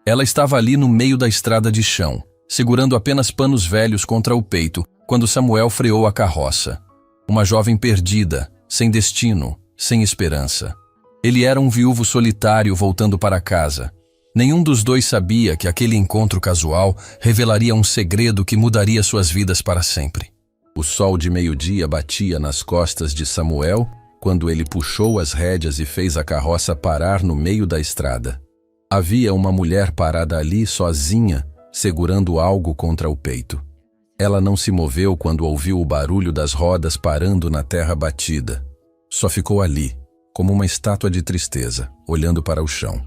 Ela estava ali no meio da estrada de chão, segurando apenas panos velhos contra o peito, quando Samuel freou a carroça. Uma jovem perdida, sem destino, sem esperança. Ele era um viúvo solitário voltando para casa. Nenhum dos dois sabia que aquele encontro casual revelaria um segredo que mudaria suas vidas para sempre. O sol de meio-dia batia nas costas de Samuel quando ele puxou as rédeas e fez a carroça parar no meio da estrada. Havia uma mulher parada ali sozinha, segurando algo contra o peito. Ela não se moveu quando ouviu o barulho das rodas parando na terra batida. Só ficou ali, como uma estátua de tristeza, olhando para o chão.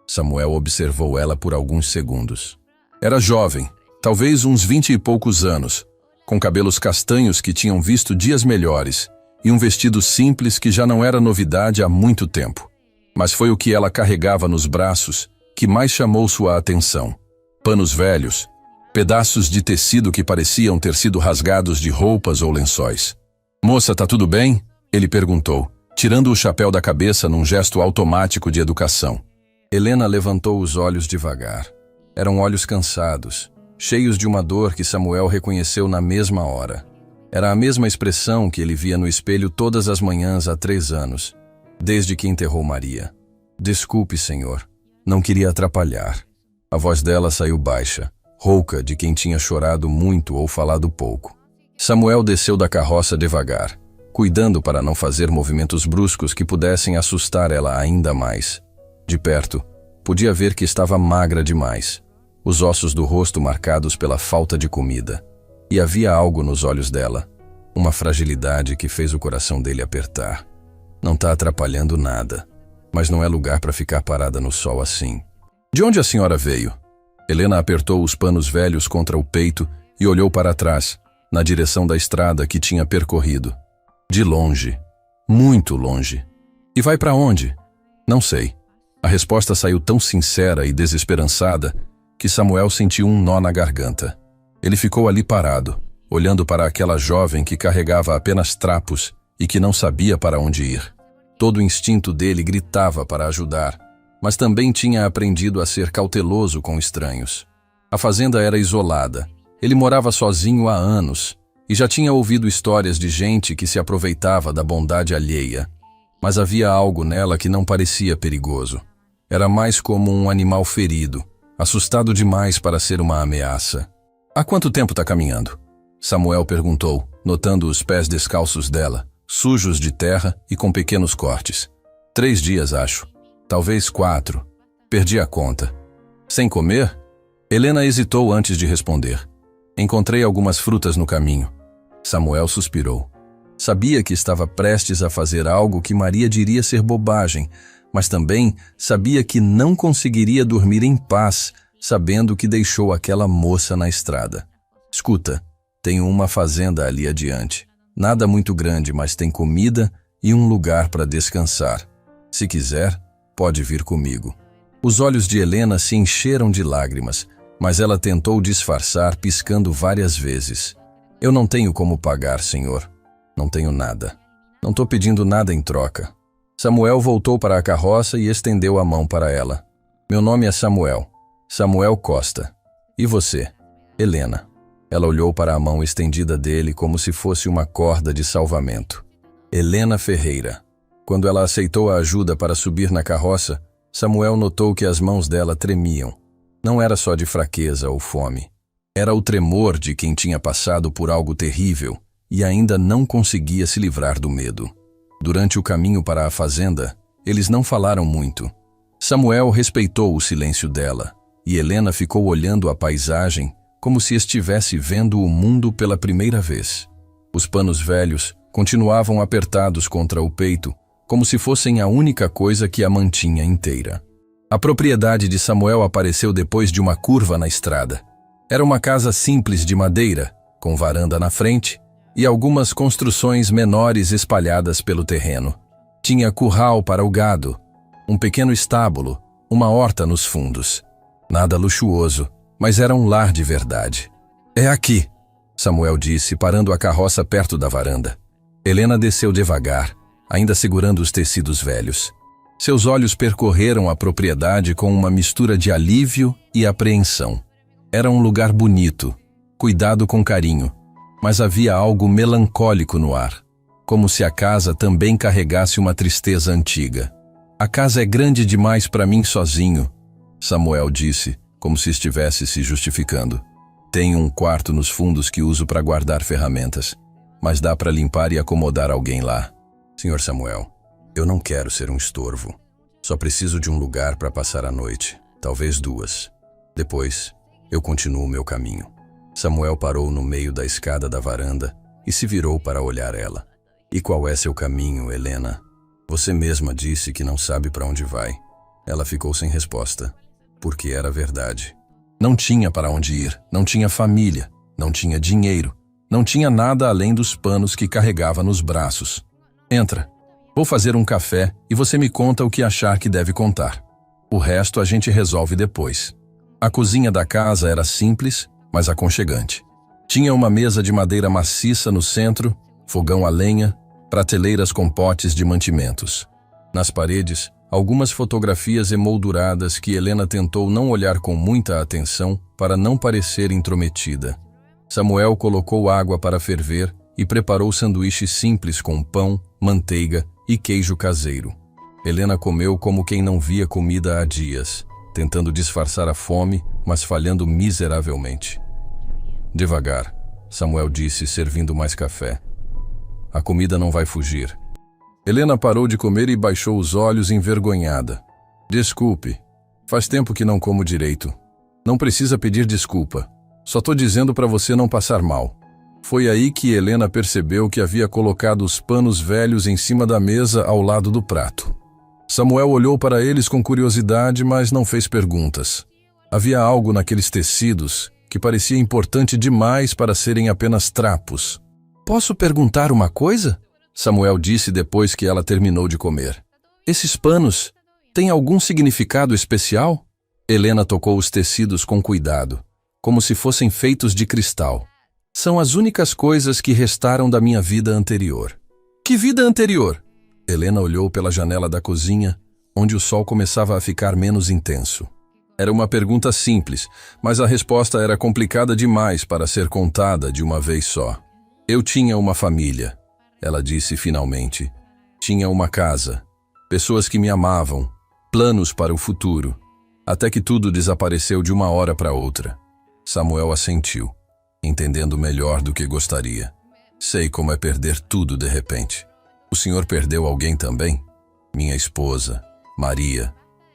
Samuel observou ela por alguns segundos. Era jovem, talvez uns 20 e poucos anos, com cabelos castanhos que tinham visto dias melhores e um vestido simples que já não era novidade há muito tempo. Mas foi o que ela carregava nos braços que mais chamou sua atenção. Panos velhos, pedaços de tecido que pareciam ter sido rasgados de roupas ou lençóis. "Moça, tá tudo bem?" ele perguntou, tirando o chapéu da cabeça num gesto automático de educação. Helena levantou os olhos devagar. Eram olhos cansados, cheios de uma dor que Samuel reconheceu na mesma hora. Era a mesma expressão que ele via no espelho todas as manhãs há 3 anos, desde que enterrou Maria. "Desculpe, senhor. Não queria atrapalhar." A voz dela saiu baixa, rouca de quem tinha chorado muito ou falado pouco. Samuel desceu da carroça devagar, cuidando para não fazer movimentos bruscos que pudessem assustar ela ainda mais. De perto, podia ver que estava magra demais, os ossos do rosto marcados pela falta de comida. E havia algo nos olhos dela, uma fragilidade que fez o coração dele apertar. "Não está atrapalhando nada, mas não é lugar para ficar parada no sol assim." "De onde a senhora veio?" Helena apertou os panos velhos contra o peito e olhou para trás, na direção da estrada que tinha percorrido. "De longe, muito longe." "E vai para onde?" "Não sei." A resposta saiu tão sincera e desesperançada que Samuel sentiu um nó na garganta. Ele ficou ali parado, olhando para aquela jovem que carregava apenas trapos e que não sabia para onde ir. Todo o instinto dele gritava para ajudar, mas também tinha aprendido a ser cauteloso com estranhos. A fazenda era isolada, ele morava sozinho há anos e já tinha ouvido histórias de gente que se aproveitava da bondade alheia. Mas havia algo nela que não parecia perigoso. Era mais como um animal ferido, assustado demais para ser uma ameaça. "Há quanto tempo está caminhando?" Samuel perguntou, notando os pés descalços dela, sujos de terra e com pequenos cortes. 3 dias, acho. Talvez 4. Perdi a conta." "Sem comer?" Helena hesitou antes de responder. "Encontrei algumas frutas no caminho." Samuel suspirou. Sabia que estava prestes a fazer algo que Maria diria ser bobagem, mas também sabia que não conseguiria dormir em paz, sabendo que deixou aquela moça na estrada. "Escuta, tenho uma fazenda ali adiante. Nada muito grande, mas tem comida e um lugar para descansar. Se quiser, pode vir comigo." Os olhos de Helena se encheram de lágrimas, mas ela tentou disfarçar, piscando várias vezes. "Eu não tenho como pagar, senhor. Não tenho nada. Não estou pedindo nada em troca." Samuel voltou para a carroça e estendeu a mão para ela. "Meu nome é Samuel. Samuel Costa. E você?" "Helena." Ela olhou para a mão estendida dele como se fosse uma corda de salvamento. "Helena Ferreira." Quando ela aceitou a ajuda para subir na carroça, Samuel notou que as mãos dela tremiam. Não era só de fraqueza ou fome. Era o tremor de quem tinha passado por algo terrível e ainda não conseguia se livrar do medo. Durante o caminho para a fazenda, eles não falaram muito. Samuel respeitou o silêncio dela, e Helena ficou olhando a paisagem como se estivesse vendo o mundo pela primeira vez. Os panos velhos continuavam apertados contra o peito, como se fossem a única coisa que a mantinha inteira. A propriedade de Samuel apareceu depois de uma curva na estrada. Era uma casa simples de madeira, com varanda na frente, e algumas construções menores espalhadas pelo terreno. Tinha curral para o gado, um pequeno estábulo, uma horta nos fundos. Nada luxuoso, mas era um lar de verdade. "É aqui", Samuel disse, parando a carroça perto da varanda. Helena desceu devagar, ainda segurando os tecidos velhos. Seus olhos percorreram a propriedade com uma mistura de alívio e apreensão. Era um lugar bonito, cuidado com carinho, mas havia algo melancólico no ar, como se a casa também carregasse uma tristeza antiga. A casa é grande demais para mim sozinho, Samuel disse, como se estivesse se justificando. Tenho um quarto nos fundos que uso para guardar ferramentas, mas dá para limpar e acomodar alguém lá. Senhor Samuel, eu não quero ser um estorvo. Só preciso de um lugar para passar a noite, talvez 2. Depois, eu continuo meu caminho. Samuel parou no meio da escada da varanda e se virou para olhar ela. E qual é seu caminho, Helena? Você mesma disse que não sabe para onde vai. Ela ficou sem resposta, porque era verdade. Não tinha para onde ir, não tinha família, não tinha dinheiro, não tinha nada além dos panos que carregava nos braços. Entra. Vou fazer um café e você me conta o que achar que deve contar. O resto a gente resolve depois. A cozinha da casa era simples, mas aconchegante. Tinha uma mesa de madeira maciça no centro, fogão a lenha, prateleiras com potes de mantimentos. Nas paredes, algumas fotografias emolduradas que Helena tentou não olhar com muita atenção para não parecer intrometida. Samuel colocou água para ferver e preparou sanduíches simples com pão, manteiga e queijo caseiro. Helena comeu como quem não via comida há dias, tentando disfarçar a fome, mas falhando miseravelmente. Devagar, Samuel disse, servindo mais café. A comida não vai fugir. Helena parou de comer e baixou os olhos envergonhada. Desculpe, faz tempo que não como direito. Não precisa pedir desculpa. Só tô dizendo para você não passar mal. Foi aí que Helena percebeu que havia colocado os panos velhos em cima da mesa ao lado do prato. Samuel olhou para eles com curiosidade, mas não fez perguntas. Havia algo naqueles tecidos que parecia importante demais para serem apenas trapos. Posso perguntar uma coisa? Samuel disse depois que ela terminou de comer. Esses panos têm algum significado especial? Helena tocou os tecidos com cuidado, como se fossem feitos de cristal. São as únicas coisas que restaram da minha vida anterior. Que vida anterior? Helena olhou pela janela da cozinha, onde o sol começava a ficar menos intenso. Era uma pergunta simples, mas a resposta era complicada demais para ser contada de uma vez só. Eu tinha uma família, ela disse finalmente. Tinha uma casa, pessoas que me amavam, planos para o futuro, até que tudo desapareceu de uma hora para outra. Samuel assentiu, entendendo melhor do que gostaria. Sei como é perder tudo de repente. O senhor perdeu alguém também? Minha esposa, Maria,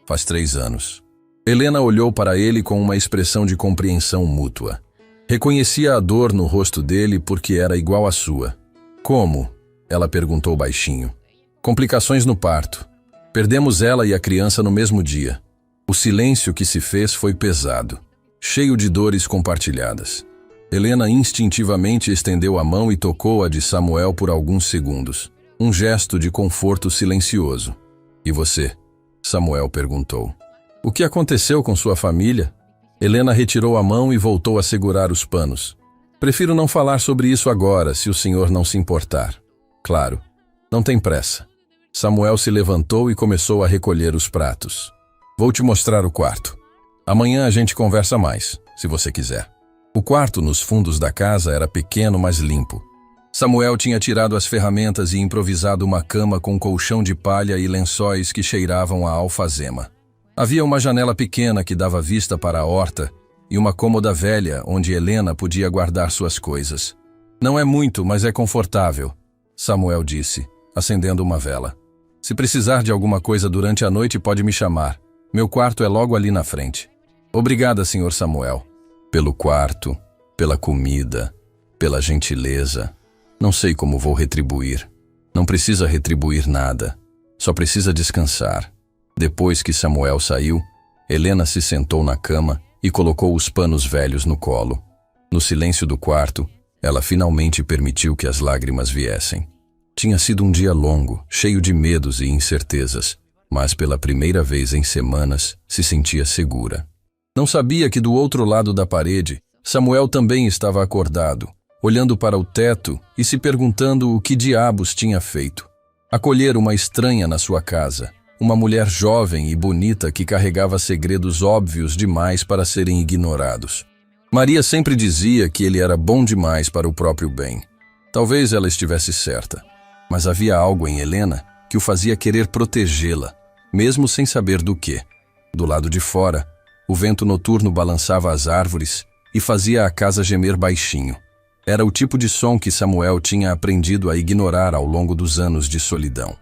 faz 3 anos. Helena olhou para ele com uma expressão de compreensão mútua. Reconhecia a dor no rosto dele porque era igual à sua. Como? Ela perguntou baixinho. Complicações no parto. Perdemos ela e a criança no mesmo dia. O silêncio que se fez foi pesado, cheio de dores compartilhadas. Helena instintivamente estendeu a mão e tocou a de Samuel por alguns segundos. Um gesto de conforto silencioso. E você? Samuel perguntou. O que aconteceu com sua família? Helena retirou a mão e voltou a segurar os panos. Prefiro não falar sobre isso agora, se o senhor não se importar. Claro, não tem pressa. Samuel se levantou e começou a recolher os pratos. Vou te mostrar o quarto. Amanhã a gente conversa mais, se você quiser. O quarto nos fundos da casa era pequeno, mas limpo. Samuel tinha tirado as ferramentas e improvisado uma cama com colchão de palha e lençóis que cheiravam a alfazema. Havia uma janela pequena que dava vista para a horta e uma cômoda velha onde Helena podia guardar suas coisas. Não é muito, mas é confortável, Samuel disse, acendendo uma vela. Se precisar de alguma coisa durante a noite, pode me chamar. Meu quarto é logo ali na frente. Obrigada, Sr. Samuel. Pelo quarto, pela comida, pela gentileza. Não sei como vou retribuir. Não precisa retribuir nada. Só precisa descansar. Depois que Samuel saiu, Helena se sentou na cama e colocou os panos velhos no colo. No silêncio do quarto, ela finalmente permitiu que as lágrimas viessem. Tinha sido um dia longo, cheio de medos e incertezas, mas pela primeira vez em semanas se sentia segura. Não sabia que do outro lado da parede, Samuel também estava acordado, olhando para o teto e se perguntando o que diabos tinha feito. Acolher uma estranha na sua casa, uma mulher jovem e bonita que carregava segredos óbvios demais para serem ignorados. Maria sempre dizia que ele era bom demais para o próprio bem. Talvez ela estivesse certa, mas havia algo em Helena que o fazia querer protegê-la, mesmo sem saber do que. Do lado de fora, o vento noturno balançava as árvores e fazia a casa gemer baixinho. Era o tipo de som que Samuel tinha aprendido a ignorar ao longo dos anos de solidão.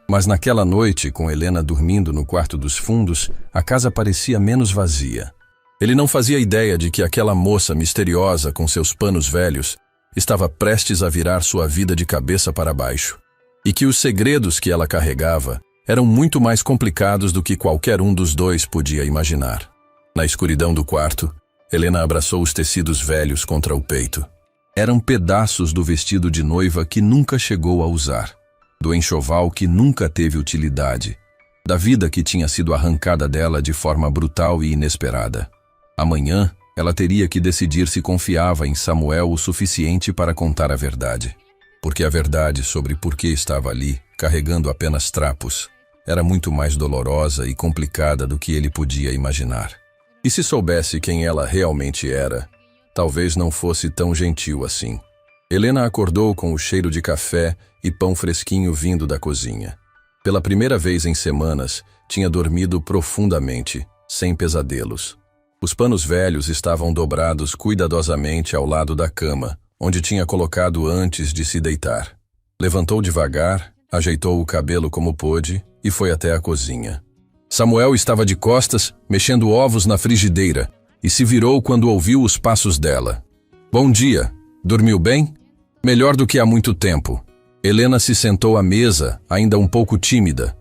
Mas naquela noite, com Helena dormindo no quarto dos fundos, a casa parecia menos vazia. Ele não fazia ideia de que aquela moça misteriosa com seus panos velhos estava prestes a virar sua vida de cabeça para baixo, e que os segredos que ela carregava eram muito mais complicados do que qualquer um dos dois podia imaginar. Na escuridão do quarto, Helena abraçou os tecidos velhos contra o peito. Eram pedaços do vestido de noiva que nunca chegou a usar, do enxoval que nunca teve utilidade, da vida que tinha sido arrancada dela de forma brutal e inesperada. Amanhã, ela teria que decidir se confiava em Samuel o suficiente para contar a verdade. Porque a verdade sobre por que estava ali, carregando apenas trapos, era muito mais dolorosa e complicada do que ele podia imaginar. E se soubesse quem ela realmente era, talvez não fosse tão gentil assim. Helena acordou com o cheiro de café e pão fresquinho vindo da cozinha. Pela primeira vez em semanas, tinha dormido profundamente, sem pesadelos. Os panos velhos estavam dobrados cuidadosamente ao lado da cama, onde tinha colocado antes de se deitar. Levantou devagar, ajeitou o cabelo como pôde e foi até a cozinha. Samuel estava de costas, mexendo ovos na frigideira, e se virou quando ouviu os passos dela. Bom dia. Dormiu bem? Melhor do que há muito tempo. Helena se sentou à mesa, ainda um pouco tímida.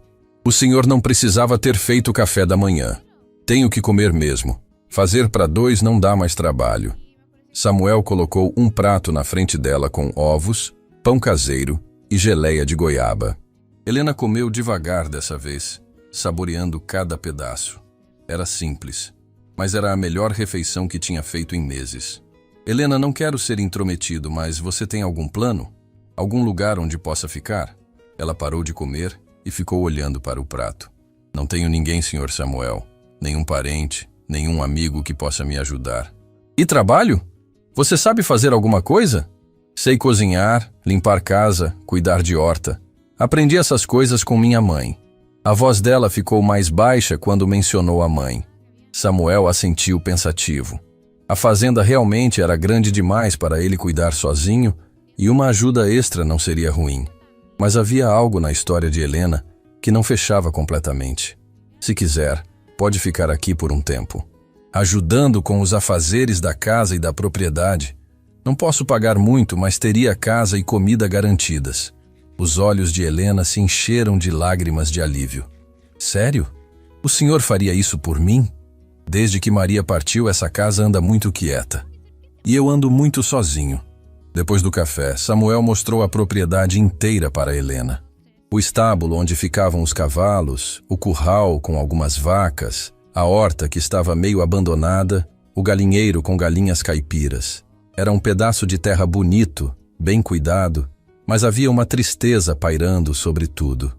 O senhor não precisava ter feito o café da manhã. Tenho que comer mesmo. Fazer para dois não dá mais trabalho. Samuel colocou um prato na frente dela com ovos, pão caseiro e geleia de goiaba. Helena comeu devagar dessa vez, saboreando cada pedaço. Era simples, mas era a melhor refeição que tinha feito em meses. Helena, não quero ser intrometido, mas você tem algum plano? Algum lugar onde possa ficar? Ela parou de comer e ficou olhando para o prato. Não tenho ninguém, Sr. Samuel. Nenhum parente, nenhum amigo que possa me ajudar. E trabalho? Você sabe fazer alguma coisa? Sei cozinhar, limpar casa, cuidar de horta. Aprendi essas coisas com minha mãe. A voz dela ficou mais baixa quando mencionou a mãe. Samuel assentiu pensativo. A fazenda realmente era grande demais para ele cuidar sozinho e uma ajuda extra não seria ruim. Mas havia algo na história de Helena que não fechava completamente. Se quiser, pode ficar aqui por um tempo, ajudando com os afazeres da casa e da propriedade. Não posso pagar muito, mas teria casa e comida garantidas. Os olhos de Helena se encheram de lágrimas de alívio. Sério? O senhor faria isso por mim? Desde que Maria partiu, essa casa anda muito quieta. E eu ando muito sozinho. Depois do café, Samuel mostrou a propriedade inteira para Helena. O estábulo onde ficavam os cavalos, o curral com algumas vacas, a horta que estava meio abandonada, o galinheiro com galinhas caipiras. Era um pedaço de terra bonito, bem cuidado, mas havia uma tristeza pairando sobre tudo.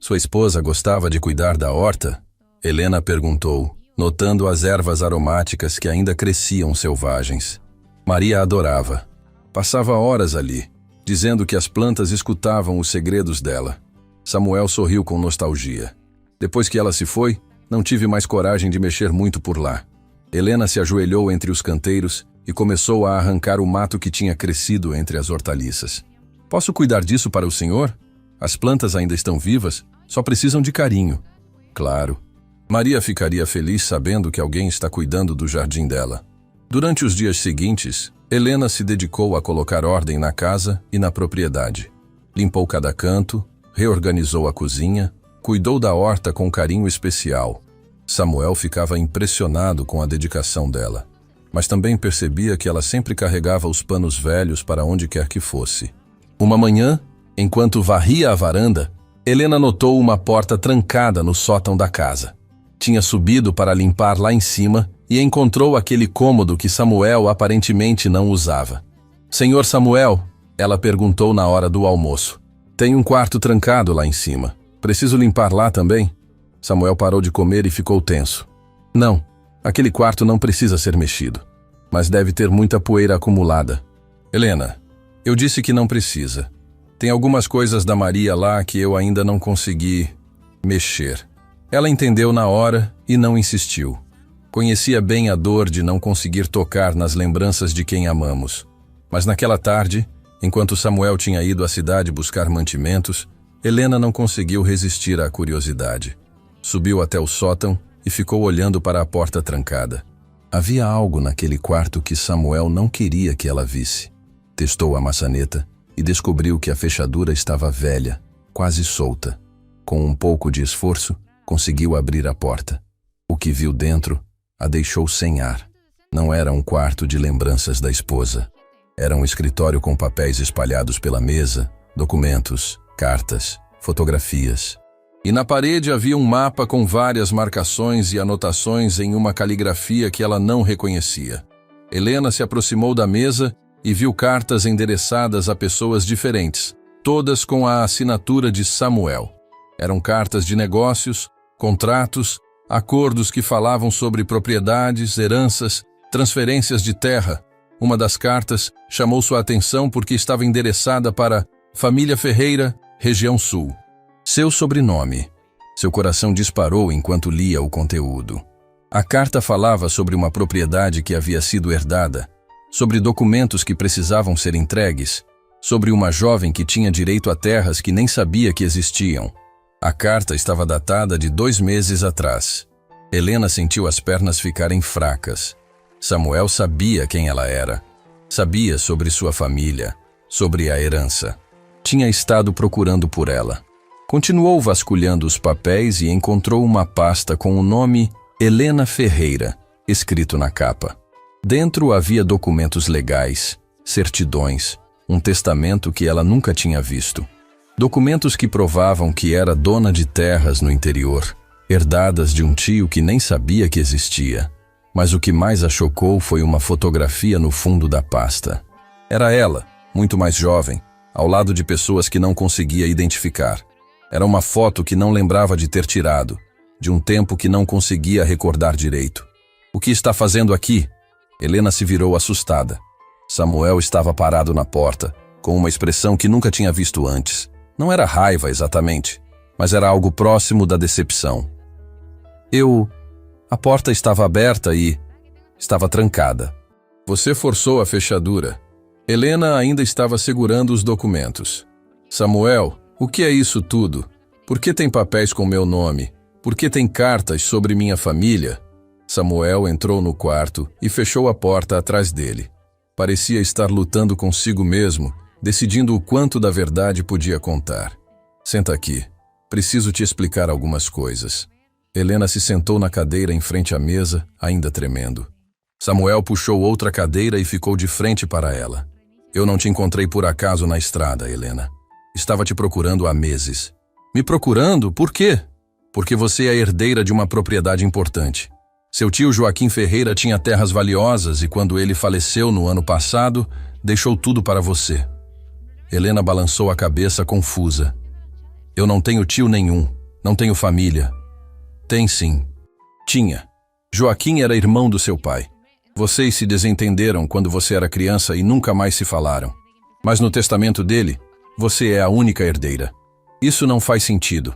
Sua esposa gostava de cuidar da horta? Helena perguntou, notando as ervas aromáticas que ainda cresciam selvagens. Maria adorava. Passava horas ali, dizendo que as plantas escutavam os segredos dela. Samuel sorriu com nostalgia. Depois que ela se foi, não tive mais coragem de mexer muito por lá. Helena se ajoelhou entre os canteiros e começou a arrancar o mato que tinha crescido entre as hortaliças. Posso cuidar disso para o senhor? As plantas ainda estão vivas, só precisam de carinho. Claro. Maria ficaria feliz sabendo que alguém está cuidando do jardim dela. Durante os dias seguintes, Helena se dedicou a colocar ordem na casa e na propriedade. Limpou cada canto, reorganizou a cozinha, cuidou da horta com carinho especial. Samuel ficava impressionado com a dedicação dela, mas também percebia que ela sempre carregava os panos velhos para onde quer que fosse. Uma manhã, enquanto varria a varanda, Helena notou uma porta trancada no sótão da casa. Tinha subido para limpar lá em cima e encontrou aquele cômodo que Samuel aparentemente não usava. Senhor Samuel, ela perguntou na hora do almoço. Tem um quarto trancado lá em cima. Preciso limpar lá também? Samuel parou de comer e ficou tenso. Não, aquele quarto não precisa ser mexido, mas deve ter muita poeira acumulada. Helena, eu disse que não precisa. Tem algumas coisas da Maria lá que eu ainda não consegui mexer. Ela entendeu na hora e não insistiu. Conhecia bem a dor de não conseguir tocar nas lembranças de quem amamos. Mas naquela tarde, enquanto Samuel tinha ido à cidade buscar mantimentos, Helena não conseguiu resistir à curiosidade. Subiu até o sótão e ficou olhando para a porta trancada. Havia algo naquele quarto que Samuel não queria que ela visse. Testou a maçaneta e descobriu que a fechadura estava velha, quase solta. Com um pouco de esforço, conseguiu abrir a porta. O que viu dentro a deixou sem ar. Não era um quarto de lembranças da esposa. Era um escritório com papéis espalhados pela mesa, documentos, cartas, fotografias. E na parede havia um mapa com várias marcações e anotações em uma caligrafia que ela não reconhecia. Helena se aproximou da mesa e viu cartas endereçadas a pessoas diferentes, todas com a assinatura de Samuel. Eram cartas de negócios, contratos, acordos que falavam sobre propriedades, heranças, transferências de terra. Uma das cartas chamou sua atenção porque estava endereçada para Família Ferreira, Região Sul. Seu sobrenome. Seu coração disparou enquanto lia o conteúdo. A carta falava sobre uma propriedade que havia sido herdada, sobre documentos que precisavam ser entregues, sobre uma jovem que tinha direito a terras que nem sabia que existiam. A carta estava datada de 2 meses atrás. Helena sentiu as pernas ficarem fracas. Samuel sabia quem ela era. Sabia sobre sua família, sobre a herança. Tinha estado procurando por ela. Continuou vasculhando os papéis e encontrou uma pasta com o nome Helena Ferreira, escrito na capa. Dentro havia documentos legais, certidões, um testamento que ela nunca tinha visto. Documentos que provavam que era dona de terras no interior, herdadas de um tio que nem sabia que existia. Mas o que mais a chocou foi uma fotografia no fundo da pasta. Era ela, muito mais jovem, ao lado de pessoas que não conseguia identificar. Era uma foto que não lembrava de ter tirado, de um tempo que não conseguia recordar direito. O que está fazendo aqui? Helena se virou assustada. Samuel estava parado na porta, com uma expressão que nunca tinha visto antes. Não era raiva exatamente, mas era algo próximo da decepção. A porta estava aberta e estava trancada. Você forçou a fechadura. Helena ainda estava segurando os documentos. Samuel, o que é isso tudo? Por que tem papéis com meu nome? Por que tem cartas sobre minha família? Samuel entrou no quarto e fechou a porta atrás dele. Parecia estar lutando consigo mesmo, decidindo o quanto da verdade podia contar. Senta aqui. Preciso te explicar algumas coisas. Helena se sentou na cadeira em frente à mesa, ainda tremendo. Samuel puxou outra cadeira e ficou de frente para ela. Eu não te encontrei por acaso na estrada, Helena. Estava te procurando há meses. Me procurando? Por quê? Porque você é herdeira de uma propriedade importante. Seu tio Joaquim Ferreira tinha terras valiosas e quando ele faleceu no ano passado, deixou tudo para você. Helena balançou a cabeça confusa. Eu não tenho tio nenhum, não tenho família. Tem sim. Tinha. Joaquim era irmão do seu pai. Vocês se desentenderam quando você era criança e nunca mais se falaram. Mas no testamento dele, você é a única herdeira. Isso não faz sentido.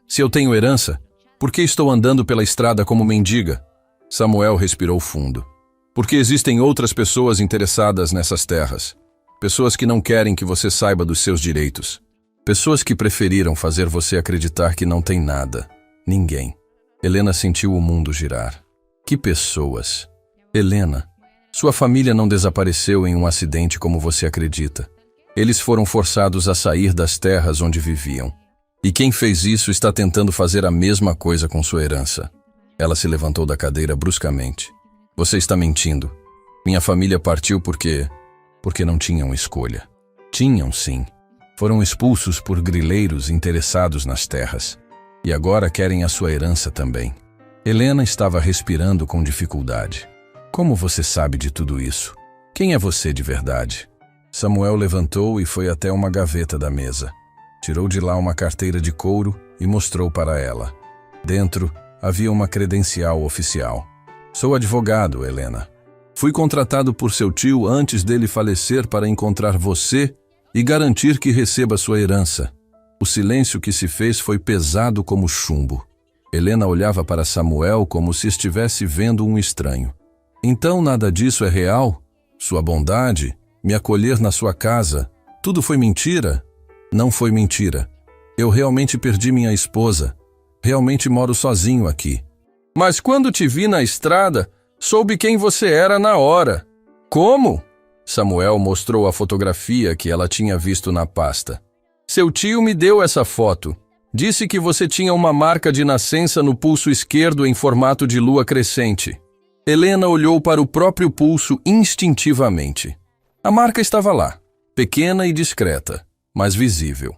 Se eu tenho herança, por que estou andando pela estrada como mendiga? Samuel respirou fundo. Porque existem outras pessoas interessadas nessas terras. Pessoas que não querem que você saiba dos seus direitos. Pessoas que preferiram fazer você acreditar que não tem nada. Ninguém. Helena sentiu o mundo girar. Que pessoas? Helena, sua família não desapareceu em um acidente como você acredita. Eles foram forçados a sair das terras onde viviam. E quem fez isso está tentando fazer a mesma coisa com sua herança. Ela se levantou da cadeira bruscamente. Você está mentindo. Minha família partiu porque não tinham escolha. Tinham, sim. Foram expulsos por grileiros interessados nas terras. E agora querem a sua herança também. Helena estava respirando com dificuldade. Como você sabe de tudo isso? Quem é você de verdade? Samuel levantou e foi até uma gaveta da mesa. Tirou de lá uma carteira de couro e mostrou para ela. Dentro havia uma credencial oficial. Sou advogado, Helena. Fui contratado por seu tio antes dele falecer para encontrar você e garantir que receba sua herança. O silêncio que se fez foi pesado como chumbo. Helena olhava para Samuel como se estivesse vendo um estranho. Então nada disso é real? Sua bondade, me acolher na sua casa, tudo foi mentira? Não foi mentira. Eu realmente perdi minha esposa. Realmente moro sozinho aqui. Mas quando te vi na estrada, soube quem você era na hora. Como? Samuel mostrou a fotografia que ela tinha visto na pasta. Seu tio me deu essa foto. Disse que você tinha uma marca de nascença no pulso esquerdo em formato de lua crescente. Helena olhou para o próprio pulso instintivamente. A marca estava lá, pequena e discreta, mas visível.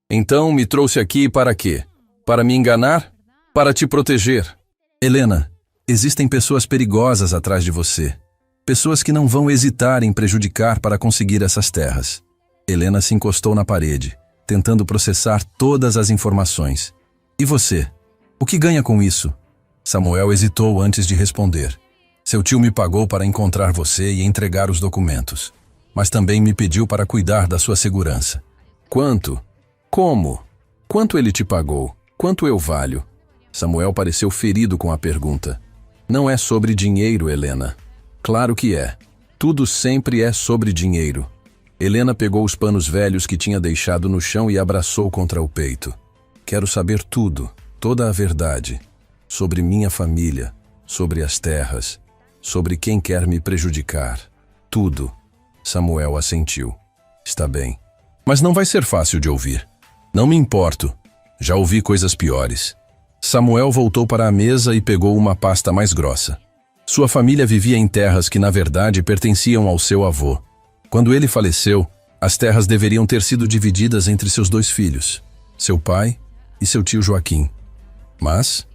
Então me trouxe aqui para quê? Para me enganar? Para te proteger? Helena, existem pessoas perigosas atrás de você. Pessoas que não vão hesitar em prejudicar para conseguir essas terras. Helena se encostou na parede, tentando processar todas as informações. E você? O que ganha com isso? Samuel hesitou antes de responder. Seu tio me pagou para encontrar você e entregar os documentos, mas também me pediu para cuidar da sua segurança. Quanto? Como? Quanto ele te pagou? Quanto eu valho? Samuel pareceu ferido com a pergunta. Não é sobre dinheiro, Helena. Claro que é. Tudo sempre é sobre dinheiro. Helena pegou os panos velhos que tinha deixado no chão e abraçou contra o peito. Quero saber tudo, toda a verdade. Sobre minha família, sobre as terras, sobre quem quer me prejudicar. Tudo. Samuel assentiu. Está bem. Mas não vai ser fácil de ouvir. Não me importo. Já ouvi coisas piores. Samuel voltou para a mesa e pegou uma pasta mais grossa. Sua família vivia em terras que, na verdade, pertenciam ao seu avô. Quando ele faleceu, as terras deveriam ter sido divididas entre seus 2 filhos, seu pai e seu tio Joaquim. Mas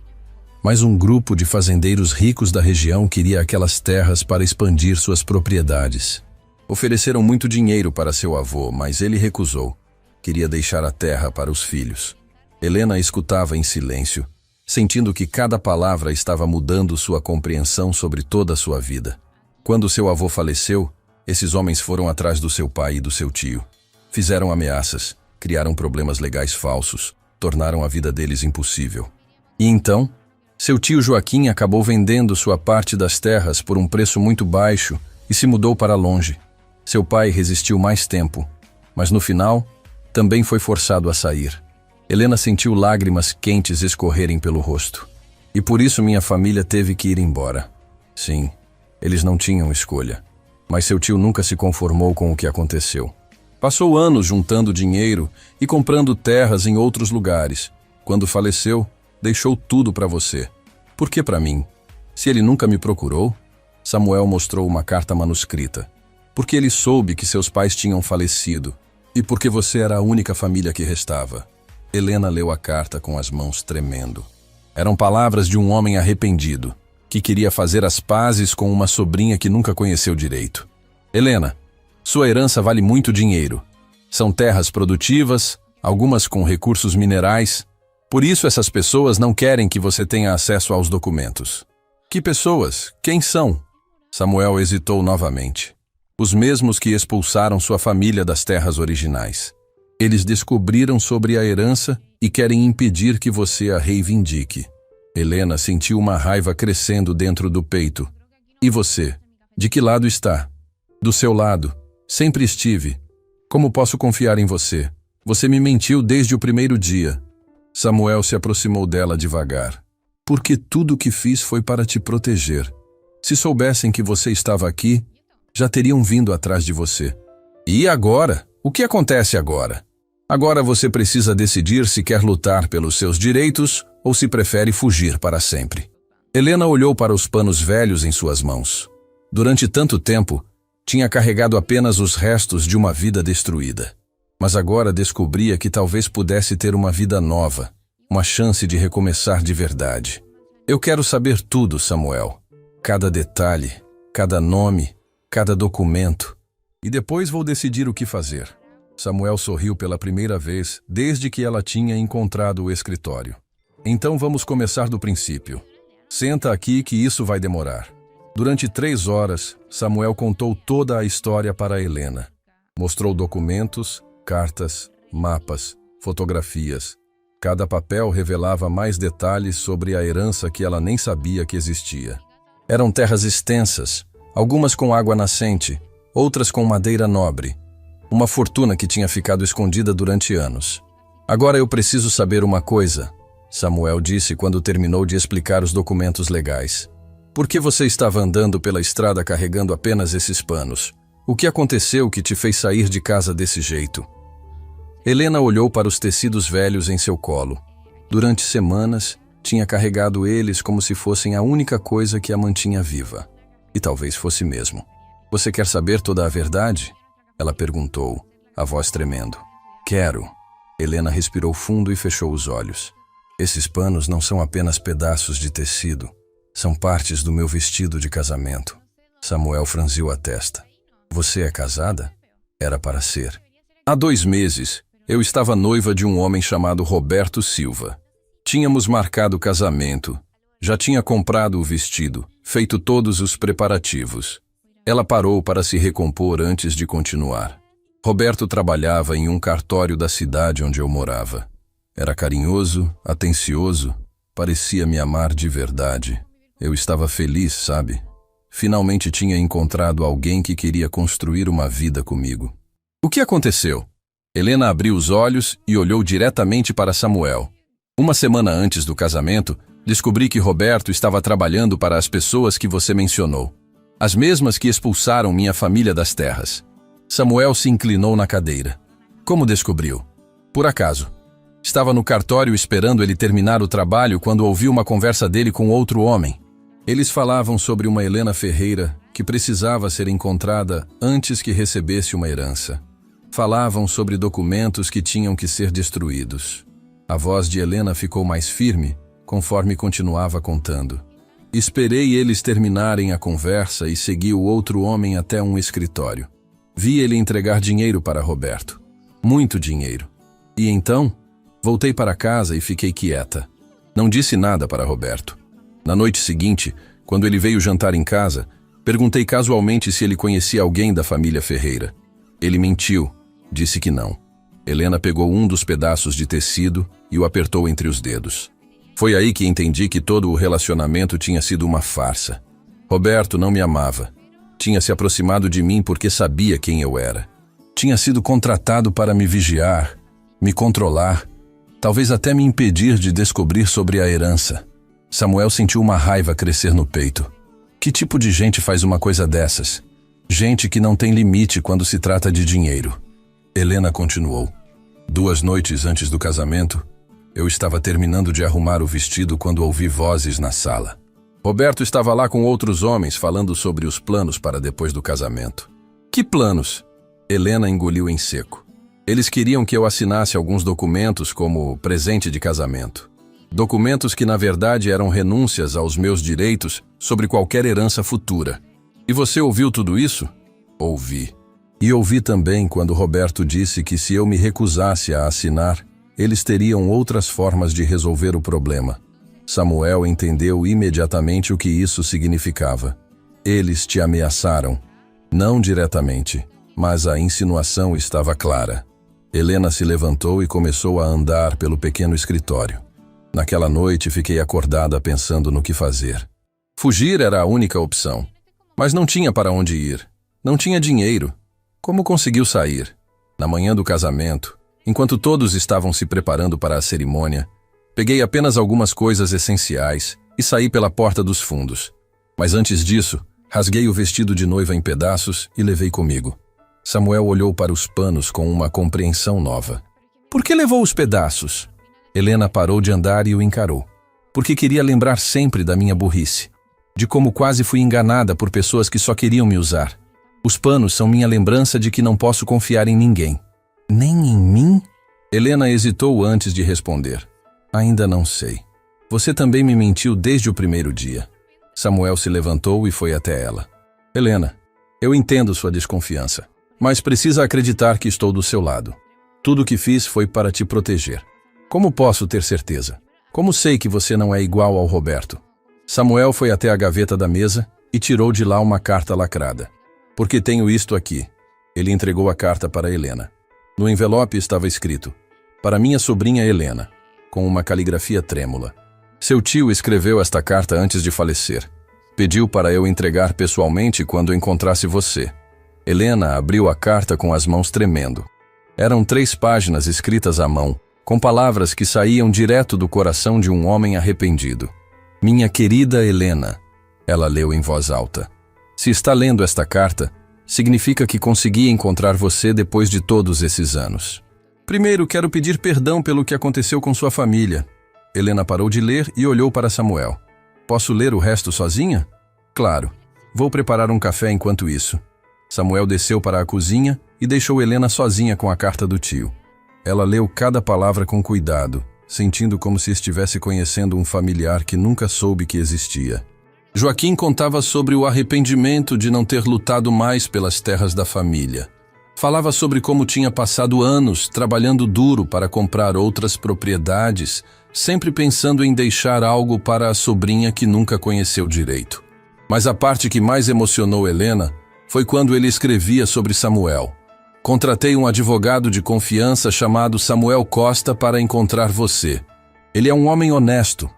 um grupo de fazendeiros ricos da região queria aquelas terras para expandir suas propriedades. Ofereceram muito dinheiro para seu avô, mas ele recusou. Queria deixar a terra para os filhos. Helena escutava em silêncio, sentindo que cada palavra estava mudando sua compreensão sobre toda a sua vida. Quando seu avô faleceu, esses homens foram atrás do seu pai e do seu tio. Fizeram ameaças, criaram problemas legais falsos, tornaram a vida deles impossível. E então, seu tio Joaquim acabou vendendo sua parte das terras por um preço muito baixo e se mudou para longe. Seu pai resistiu mais tempo, mas no final, também foi forçado a sair. Helena sentiu lágrimas quentes escorrerem pelo rosto. E por isso minha família teve que ir embora. Sim, eles não tinham escolha. Mas seu tio nunca se conformou com o que aconteceu. Passou anos juntando dinheiro e comprando terras em outros lugares. Quando faleceu, deixou tudo para você. Por que para mim? Se ele nunca me procurou? Samuel mostrou uma carta manuscrita. Porque ele soube que seus pais tinham falecido. E porque você era a única família que restava. Helena leu a carta com as mãos tremendo. Eram palavras de um homem arrependido, que queria fazer as pazes com uma sobrinha que nunca conheceu direito. Helena, sua herança vale muito dinheiro. São terras produtivas, algumas com recursos minerais. Por isso essas pessoas não querem que você tenha acesso aos documentos. Que pessoas? Quem são? Samuel hesitou novamente. Os mesmos que expulsaram sua família das terras originais. Eles descobriram sobre a herança e querem impedir que você a reivindique. Helena sentiu uma raiva crescendo dentro do peito. E você? De que lado está? Do seu lado. Sempre estive. Como posso confiar em você? Você me mentiu desde o primeiro dia. Samuel se aproximou dela devagar. Porque tudo o que fiz foi para te proteger. Se soubessem que você estava aqui, já teriam vindo atrás de você. E agora? O que acontece agora? Agora você precisa decidir se quer lutar pelos seus direitos ou se prefere fugir para sempre. Helena olhou para os panos velhos em suas mãos. Durante tanto tempo, tinha carregado apenas os restos de uma vida destruída. Mas agora descobria que talvez pudesse ter uma vida nova, uma chance de recomeçar de verdade. Eu quero saber tudo, Samuel. Cada detalhe, cada nome, cada documento. E depois vou decidir o que fazer. Samuel sorriu pela primeira vez desde que ela tinha encontrado o escritório. Então vamos começar do princípio. Senta aqui que isso vai demorar. Durante 3 horas, Samuel contou toda a história para Helena. Mostrou documentos, cartas, mapas, fotografias. Cada papel revelava mais detalhes sobre a herança que ela nem sabia que existia. Eram terras extensas, algumas com água nascente, outras com madeira nobre. Uma fortuna que tinha ficado escondida durante anos. Agora eu preciso saber uma coisa, Samuel disse quando terminou de explicar os documentos legais. Por que você estava andando pela estrada carregando apenas esses panos? O que aconteceu que te fez sair de casa desse jeito? Helena olhou para os tecidos velhos em seu colo. Durante semanas, tinha carregado eles como se fossem a única coisa que a mantinha viva. E talvez fosse mesmo. Você quer saber toda a verdade? Ela perguntou, a voz tremendo. Quero. Helena respirou fundo e fechou os olhos. Esses panos não são apenas pedaços de tecido. São partes do meu vestido de casamento. Samuel franziu a testa. Você é casada? Era para ser. Há 2 meses, eu estava noiva de um homem chamado Roberto Silva. Tínhamos marcado o casamento. Já tinha comprado o vestido, feito todos os preparativos. Ela parou para se recompor antes de continuar. Roberto trabalhava em um cartório da cidade onde eu morava. Era carinhoso, atencioso, parecia me amar de verdade. Eu estava feliz, sabe? Finalmente tinha encontrado alguém que queria construir uma vida comigo. O que aconteceu? Helena abriu os olhos e olhou diretamente para Samuel. Uma semana antes do casamento, descobri que Roberto estava trabalhando para as pessoas que você mencionou. As mesmas que expulsaram minha família das terras. Samuel se inclinou na cadeira. Como descobriu? Por acaso. Estava no cartório esperando ele terminar o trabalho quando ouvi uma conversa dele com outro homem. Eles falavam sobre uma Helena Ferreira que precisava ser encontrada antes que recebesse uma herança. Falavam sobre documentos que tinham que ser destruídos. A voz de Helena ficou mais firme conforme continuava contando. Esperei eles terminarem a conversa e segui o outro homem até um escritório. Vi ele entregar dinheiro para Roberto. Muito dinheiro. E então, voltei para casa e fiquei quieta. Não disse nada para Roberto. Na noite seguinte, quando ele veio jantar em casa, perguntei casualmente se ele conhecia alguém da família Ferreira. Ele mentiu, disse que não. Helena pegou um dos pedaços de tecido e o apertou entre os dedos. Foi aí que entendi que todo o relacionamento tinha sido uma farsa. Roberto não me amava. Tinha se aproximado de mim porque sabia quem eu era. Tinha sido contratado para me vigiar, me controlar, talvez até me impedir de descobrir sobre a herança. Samuel sentiu uma raiva crescer no peito. Que tipo de gente faz uma coisa dessas? Gente que não tem limite quando se trata de dinheiro. Helena continuou. 2 noites antes do casamento, eu estava terminando de arrumar o vestido quando ouvi vozes na sala. Roberto estava lá com outros homens falando sobre os planos para depois do casamento. Que planos? Helena engoliu em seco. Eles queriam que eu assinasse alguns documentos como presente de casamento. Documentos que na verdade eram renúncias aos meus direitos sobre qualquer herança futura. E você ouviu tudo isso? Ouvi. E ouvi também quando Roberto disse que se eu me recusasse a assinar, eles teriam outras formas de resolver o problema. Samuel entendeu imediatamente o que isso significava. Eles te ameaçaram. Não diretamente, mas a insinuação estava clara. Helena se levantou e começou a andar pelo pequeno escritório. Naquela noite fiquei acordada pensando no que fazer. Fugir era a única opção. Mas não tinha para onde ir. Não tinha dinheiro. Como conseguiu sair? Na manhã do casamento, enquanto todos estavam se preparando para a cerimônia, peguei apenas algumas coisas essenciais e saí pela porta dos fundos. Mas antes disso, rasguei o vestido de noiva em pedaços e levei comigo. Samuel olhou para os panos com uma compreensão nova. Por que levou os pedaços? Helena parou de andar e o encarou. Porque queria lembrar sempre da minha burrice. De como quase fui enganada por pessoas que só queriam me usar. Os panos são minha lembrança de que não posso confiar em ninguém. Nem em mim? Helena hesitou antes de responder. Ainda não sei. Você também me mentiu desde o primeiro dia. Samuel se levantou e foi até ela. Helena, eu entendo sua desconfiança, mas precisa acreditar que estou do seu lado. Tudo o que fiz foi para te proteger. Como posso ter certeza? Como sei que você não é igual ao Roberto? Samuel foi até a gaveta da mesa e tirou de lá uma carta lacrada. Porque tenho isto aqui. Ele entregou a carta para Helena. No envelope estava escrito: para minha sobrinha Helena, com uma caligrafia trêmula. Seu tio escreveu esta carta antes de falecer. Pediu para eu entregar pessoalmente quando encontrasse você. Helena abriu a carta com as mãos tremendo. Eram 3 páginas escritas à mão, com palavras que saíam direto do coração de um homem arrependido. Minha querida Helena, ela leu em voz alta. Se está lendo esta carta, significa que consegui encontrar você depois de todos esses anos. Primeiro, quero pedir perdão pelo que aconteceu com sua família. Helena parou de ler e olhou para Samuel. Posso ler o resto sozinha? Claro. Vou preparar um café enquanto isso. Samuel desceu para a cozinha e deixou Helena sozinha com a carta do tio. Ela leu cada palavra com cuidado, sentindo como se estivesse conhecendo um familiar que nunca soube que existia. Joaquim contava sobre o arrependimento de não ter lutado mais pelas terras da família. Falava sobre como tinha passado anos trabalhando duro para comprar outras propriedades, sempre pensando em deixar algo para a sobrinha que nunca conheceu direito. Mas a parte que mais emocionou Helena foi quando ele escrevia sobre Samuel. Contratei um advogado de confiança chamado Samuel Costa para encontrar você. Ele é um homem honesto,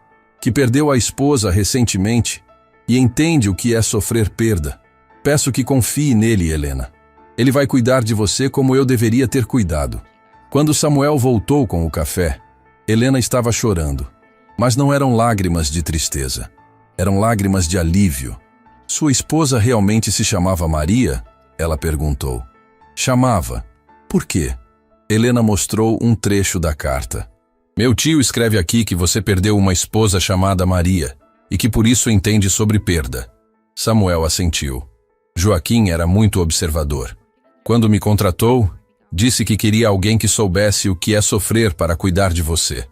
que perdeu a esposa recentemente e entende o que é sofrer perda. Peço que confie nele, Helena. Ele vai cuidar de você como eu deveria ter cuidado. Quando Samuel voltou com o café, Helena estava chorando. Mas não eram lágrimas de tristeza. Eram lágrimas de alívio. Sua esposa realmente se chamava Maria? Ela perguntou. Chamava. Por quê? Helena mostrou um trecho da carta. Meu tio escreve aqui que você perdeu uma esposa chamada Maria e que por isso entende sobre perda. Samuel assentiu. Joaquim era muito observador. Quando me contratou, disse que queria alguém que soubesse o que é sofrer para cuidar de você.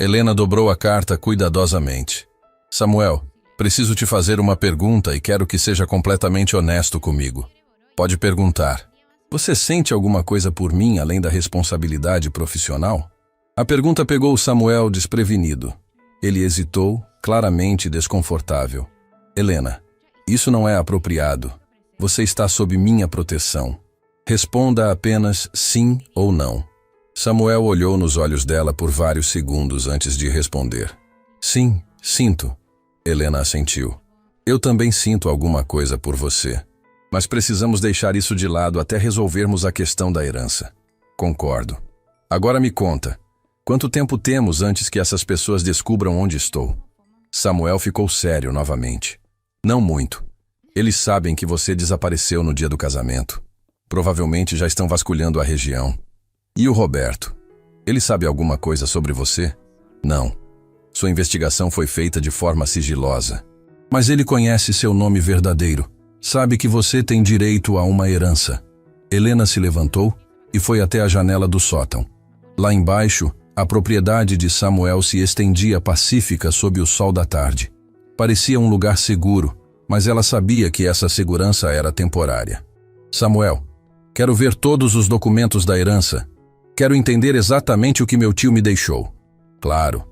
Helena dobrou a carta cuidadosamente. Samuel, preciso te fazer uma pergunta e quero que seja completamente honesto comigo. Pode perguntar. Você sente alguma coisa por mim além da responsabilidade profissional? A pergunta pegou Samuel desprevenido. Ele hesitou, claramente desconfortável. Helena, isso não é apropriado. Você está sob minha proteção. Responda apenas sim ou não. Samuel olhou nos olhos dela por vários segundos antes de responder. Sim, sinto. Helena assentiu. Eu também sinto alguma coisa por você. Mas precisamos deixar isso de lado até resolvermos a questão da herança. Concordo. Agora me conta. Quanto tempo temos antes que essas pessoas descubram onde estou? Samuel ficou sério novamente. Não muito. Eles sabem que você desapareceu no dia do casamento. Provavelmente já estão vasculhando a região. E o Roberto? Ele sabe alguma coisa sobre você? Não. Sua investigação foi feita de forma sigilosa. Mas ele conhece seu nome verdadeiro. Sabe que você tem direito a uma herança. Helena se levantou e foi até a janela do sótão. Lá embaixo, a propriedade de Samuel se estendia pacífica sob o sol da tarde. Parecia um lugar seguro, mas ela sabia que essa segurança era temporária. Samuel, quero ver todos os documentos da herança. Quero entender exatamente o que meu tio me deixou. Claro.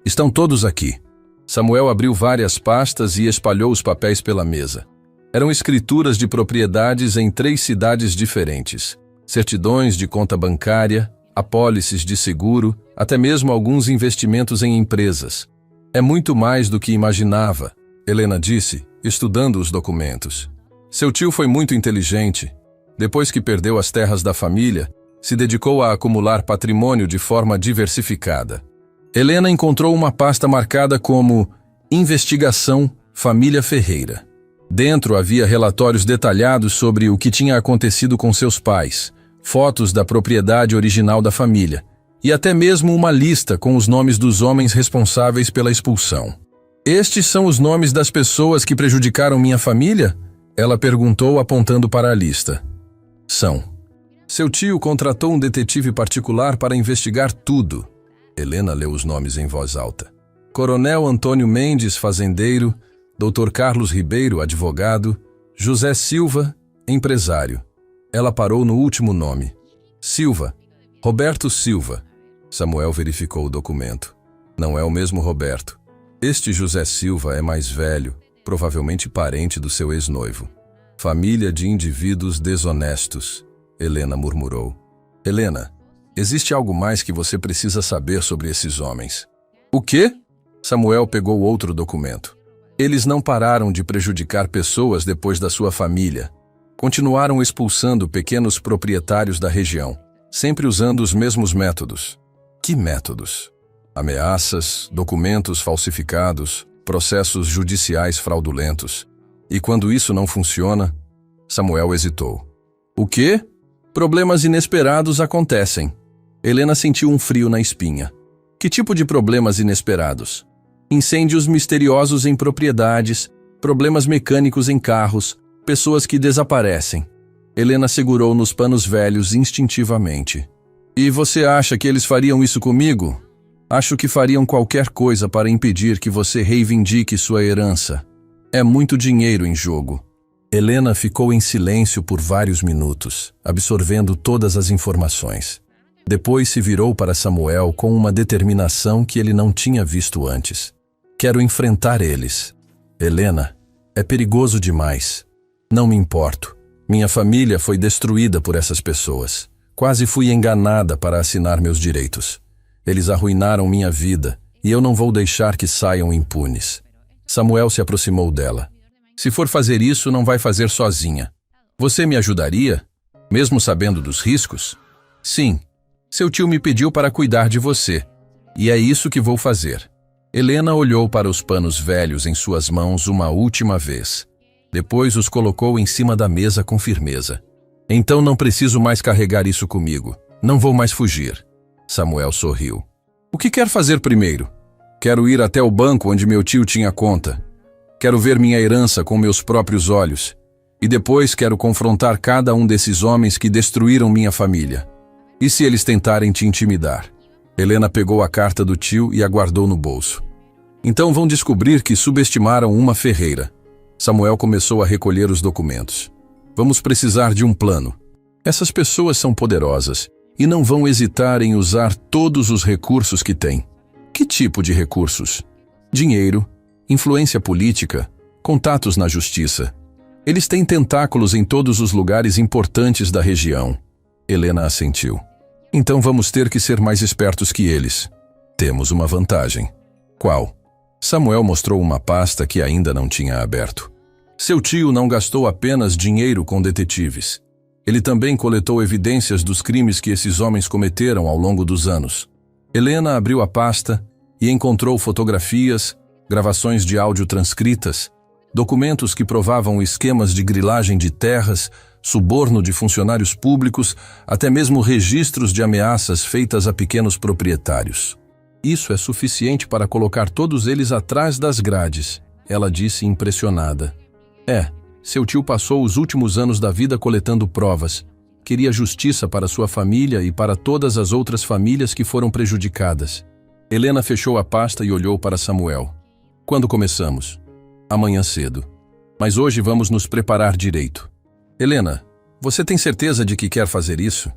Estão todos aqui. Samuel abriu várias pastas e espalhou os papéis pela mesa. Eram escrituras de propriedades em 3 cidades diferentes. Certidões de conta bancária, apólices de seguro, até mesmo alguns investimentos em empresas. É muito mais do que imaginava, Helena disse, estudando os documentos. Seu tio foi muito inteligente. Depois que perdeu as terras da família, se dedicou a acumular patrimônio de forma diversificada. Helena encontrou uma pasta marcada como Investigação Família Ferreira. Dentro havia relatórios detalhados sobre o que tinha acontecido com seus pais, fotos da propriedade original da família e até mesmo uma lista com os nomes dos homens responsáveis pela expulsão. Estes são os nomes das pessoas que prejudicaram minha família? Ela perguntou apontando para a lista. São. Seu tio contratou um detetive particular para investigar tudo. Helena leu os nomes em voz alta. Coronel Antônio Mendes, fazendeiro, Dr. Carlos Ribeiro, advogado, José Silva, empresário. Ela parou no último nome. Silva. Roberto Silva. Samuel verificou o documento. Não é o mesmo Roberto. Este José Silva é mais velho, provavelmente parente do seu ex-noivo. Família de indivíduos desonestos, Helena murmurou. Helena, existe algo mais que você precisa saber sobre esses homens. O quê? Samuel pegou outro documento. Eles não pararam de prejudicar pessoas depois da sua família. Continuaram expulsando pequenos proprietários da região, sempre usando os mesmos métodos. Que métodos? Ameaças, documentos falsificados, processos judiciais fraudulentos. E quando isso não funciona, Samuel hesitou. O quê? Problemas inesperados acontecem. Helena sentiu um frio na espinha. Que tipo de problemas inesperados? Incêndios misteriosos em propriedades, problemas mecânicos em carros, pessoas que desaparecem. Helena segurou nos panos velhos instintivamente. E você acha que eles fariam isso comigo? Acho que fariam qualquer coisa para impedir que você reivindique sua herança. É muito dinheiro em jogo. Helena ficou em silêncio por vários minutos, absorvendo todas as informações. Depois se virou para Samuel com uma determinação que ele não tinha visto antes. Quero enfrentar eles. Helena, é perigoso demais. Não me importo. Minha família foi destruída por essas pessoas. Quase fui enganada para assinar meus direitos. Eles arruinaram minha vida e eu não vou deixar que saiam impunes. Samuel se aproximou dela. Se for fazer isso, não vai fazer sozinha. Você me ajudaria? Mesmo sabendo dos riscos? Sim. Seu tio me pediu para cuidar de você. E é isso que vou fazer. Helena olhou para os panos velhos em suas mãos uma última vez. Depois os colocou em cima da mesa com firmeza. Então não preciso mais carregar isso comigo. Não vou mais fugir. Samuel sorriu. O que quer fazer primeiro? Quero ir até o banco onde meu tio tinha conta. Quero ver minha herança com meus próprios olhos. E depois quero confrontar cada um desses homens que destruíram minha família. E se eles tentarem te intimidar? Helena pegou a carta do tio e a guardou no bolso. Então vão descobrir que subestimaram uma ferreira. Samuel começou a recolher os documentos. Vamos precisar de um plano. Essas pessoas são poderosas e não vão hesitar em usar todos os recursos que têm. Que tipo de recursos? Dinheiro, influência política, contatos na justiça. Eles têm tentáculos em todos os lugares importantes da região. Helena assentiu. Então vamos ter que ser mais espertos que eles. Temos uma vantagem. Qual? Samuel mostrou uma pasta que ainda não tinha aberto. Seu tio não gastou apenas dinheiro com detetives. Ele também coletou evidências dos crimes que esses homens cometeram ao longo dos anos. Helena abriu a pasta e encontrou fotografias, gravações de áudio transcritas, documentos que provavam esquemas de grilagem de terras, suborno de funcionários públicos, até mesmo registros de ameaças feitas a pequenos proprietários. Isso é suficiente para colocar todos eles atrás das grades, ela disse impressionada. Seu tio passou os últimos anos da vida coletando provas. Queria justiça para sua família e para todas as outras famílias que foram prejudicadas. Helena fechou a pasta e olhou para Samuel. Quando começamos? Amanhã cedo. Mas hoje vamos nos preparar direito. Helena, você tem certeza de que quer fazer isso?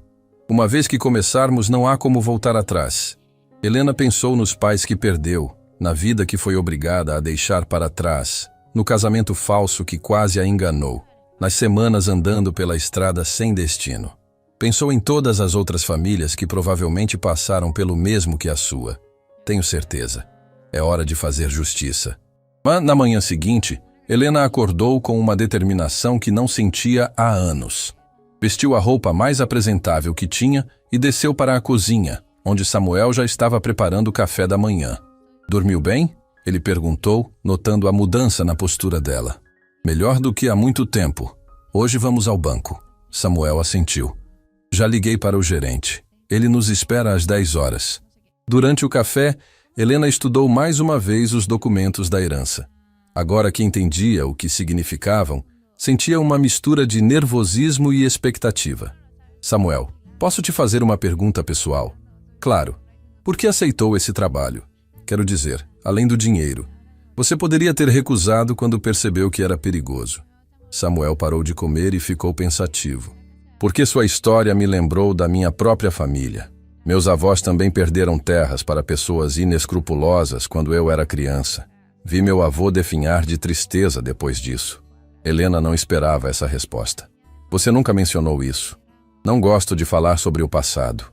Uma vez que começarmos, não há como voltar atrás. Helena pensou nos pais que perdeu, na vida que foi obrigada a deixar para trás, no casamento falso que quase a enganou, nas semanas andando pela estrada sem destino. Pensou em todas as outras famílias que provavelmente passaram pelo mesmo que a sua. Tenho certeza. É hora de fazer justiça. Mas, na manhã seguinte, Helena acordou com uma determinação que não sentia há anos. Vestiu a roupa mais apresentável que tinha e desceu para a cozinha, onde Samuel já estava preparando o café da manhã. Dormiu bem? Ele perguntou, notando a mudança na postura dela. Melhor do que há muito tempo. Hoje vamos ao banco. Samuel assentiu. Já liguei para o gerente. Ele nos espera às 10 horas. Durante o café, Helena estudou mais uma vez os documentos da herança. Agora que entendia o que significavam, sentia uma mistura de nervosismo e expectativa. Samuel, posso te fazer uma pergunta pessoal? Claro. Por que aceitou esse trabalho? Quero dizer, além do dinheiro. Você poderia ter recusado quando percebeu que era perigoso. Samuel parou de comer e ficou pensativo. Porque sua história me lembrou da minha própria família. Meus avós também perderam terras para pessoas inescrupulosas quando eu era criança. Vi meu avô definhar de tristeza depois disso. Helena não esperava essa resposta. Você nunca mencionou isso. Não gosto de falar sobre o passado.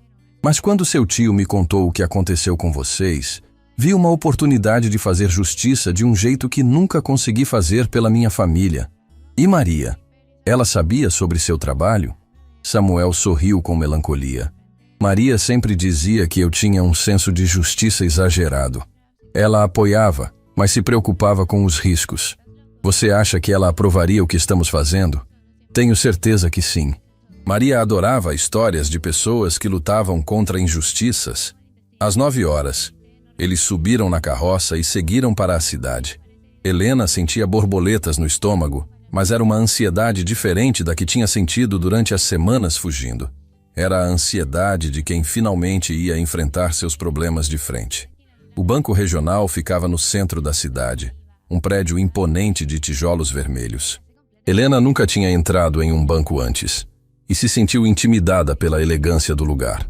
Mas quando seu tio me contou o que aconteceu com vocês, vi uma oportunidade de fazer justiça de um jeito que nunca consegui fazer pela minha família. E Maria? Ela sabia sobre seu trabalho? Samuel sorriu com melancolia. Maria sempre dizia que eu tinha um senso de justiça exagerado. Ela apoiava, mas se preocupava com os riscos. Você acha que ela aprovaria o que estamos fazendo? Tenho certeza que sim. Maria adorava histórias de pessoas que lutavam contra injustiças. Às 9 horas, eles subiram na carroça e seguiram para a cidade. Helena sentia borboletas no estômago, mas era uma ansiedade diferente da que tinha sentido durante as semanas fugindo. Era a ansiedade de quem finalmente ia enfrentar seus problemas de frente. O banco regional ficava no centro da cidade, um prédio imponente de tijolos vermelhos. Helena nunca tinha entrado em um banco antes e se sentiu intimidada pela elegância do lugar.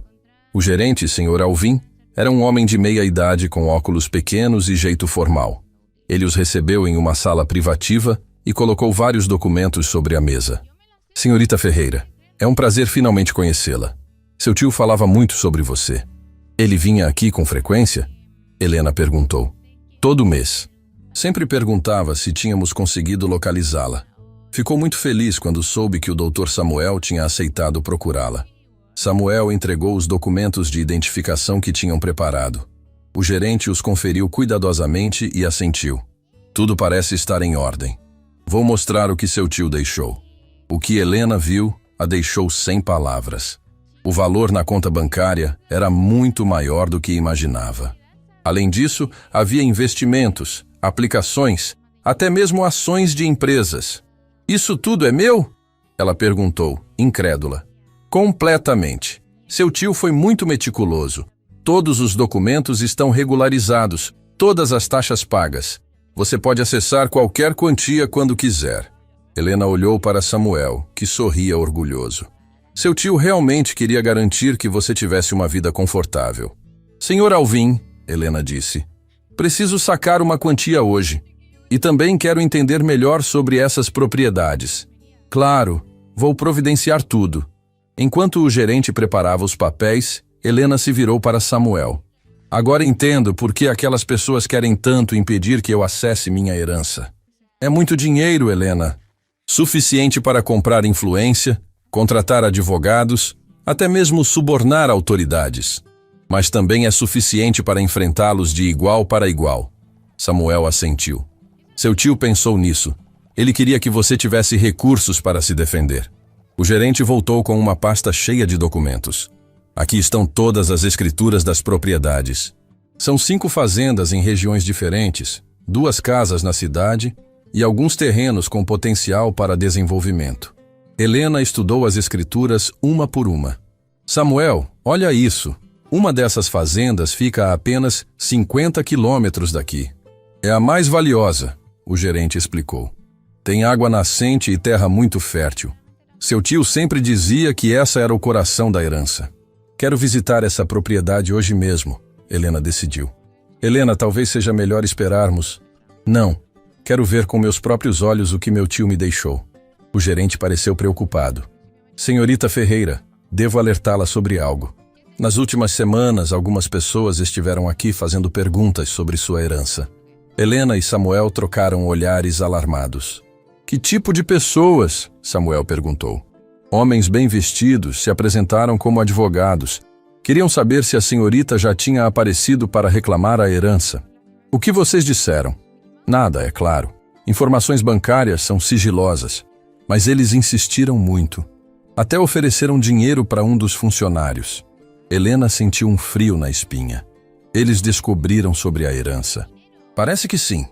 O gerente, Sr. Alvim, era um homem de meia idade com óculos pequenos e jeito formal. Ele os recebeu em uma sala privativa e colocou vários documentos sobre a mesa. Senhorita Ferreira, é um prazer finalmente conhecê-la. Seu tio falava muito sobre você. Ele vinha aqui com frequência? Helena perguntou. Todo mês. Sempre perguntava se tínhamos conseguido localizá-la. Ficou muito feliz quando soube que o Dr. Samuel tinha aceitado procurá-la. Samuel entregou os documentos de identificação que tinham preparado. O gerente os conferiu cuidadosamente e assentiu. Tudo parece estar em ordem. Vou mostrar o que seu tio deixou. O que Helena viu a deixou sem palavras. O valor na conta bancária era muito maior do que imaginava. Além disso, havia investimentos, aplicações, até mesmo ações de empresas. Isso tudo é meu? Ela perguntou, incrédula. Completamente. Seu tio foi muito meticuloso. Todos os documentos estão regularizados, todas as taxas pagas. Você pode acessar qualquer quantia quando quiser. Helena olhou para Samuel, que sorria orgulhoso. Seu tio realmente queria garantir que você tivesse uma vida confortável. Senhor Alvim, Helena disse, preciso sacar uma quantia hoje. E também quero entender melhor sobre essas propriedades. Claro, vou providenciar tudo. Enquanto o gerente preparava os papéis, Helena se virou para Samuel. Agora entendo por que aquelas pessoas querem tanto impedir que eu acesse minha herança. É muito dinheiro, Helena. Suficiente para comprar influência, contratar advogados, até mesmo subornar autoridades. Mas também é suficiente para enfrentá-los de igual para igual. Samuel assentiu. Seu tio pensou nisso. Ele queria que você tivesse recursos para se defender. O gerente voltou com uma pasta cheia de documentos. Aqui estão todas as escrituras das propriedades. São 5 fazendas em regiões diferentes, 2 casas na cidade e alguns terrenos com potencial para desenvolvimento. Helena estudou as escrituras uma por uma. Samuel, olha isso. Uma dessas fazendas fica a apenas 50 quilômetros daqui. É a mais valiosa, o gerente explicou. Tem água nascente e terra muito fértil. Seu tio sempre dizia que essa era o coração da herança. Quero visitar essa propriedade hoje mesmo, Helena decidiu. Helena, talvez seja melhor esperarmos. Não, quero ver com meus próprios olhos o que meu tio me deixou. O gerente pareceu preocupado. Senhorita Ferreira, devo alertá-la sobre algo. Nas últimas semanas, algumas pessoas estiveram aqui fazendo perguntas sobre sua herança. Helena e Samuel trocaram olhares alarmados. Que tipo de pessoas? Samuel perguntou. Homens bem vestidos se apresentaram como advogados. Queriam saber se a senhorita já tinha aparecido para reclamar a herança. O que vocês disseram? Nada, é claro. Informações bancárias são sigilosas. Mas eles insistiram muito. Até ofereceram dinheiro para um dos funcionários. Helena sentiu um frio na espinha. Eles descobriram sobre a herança. Parece que sim,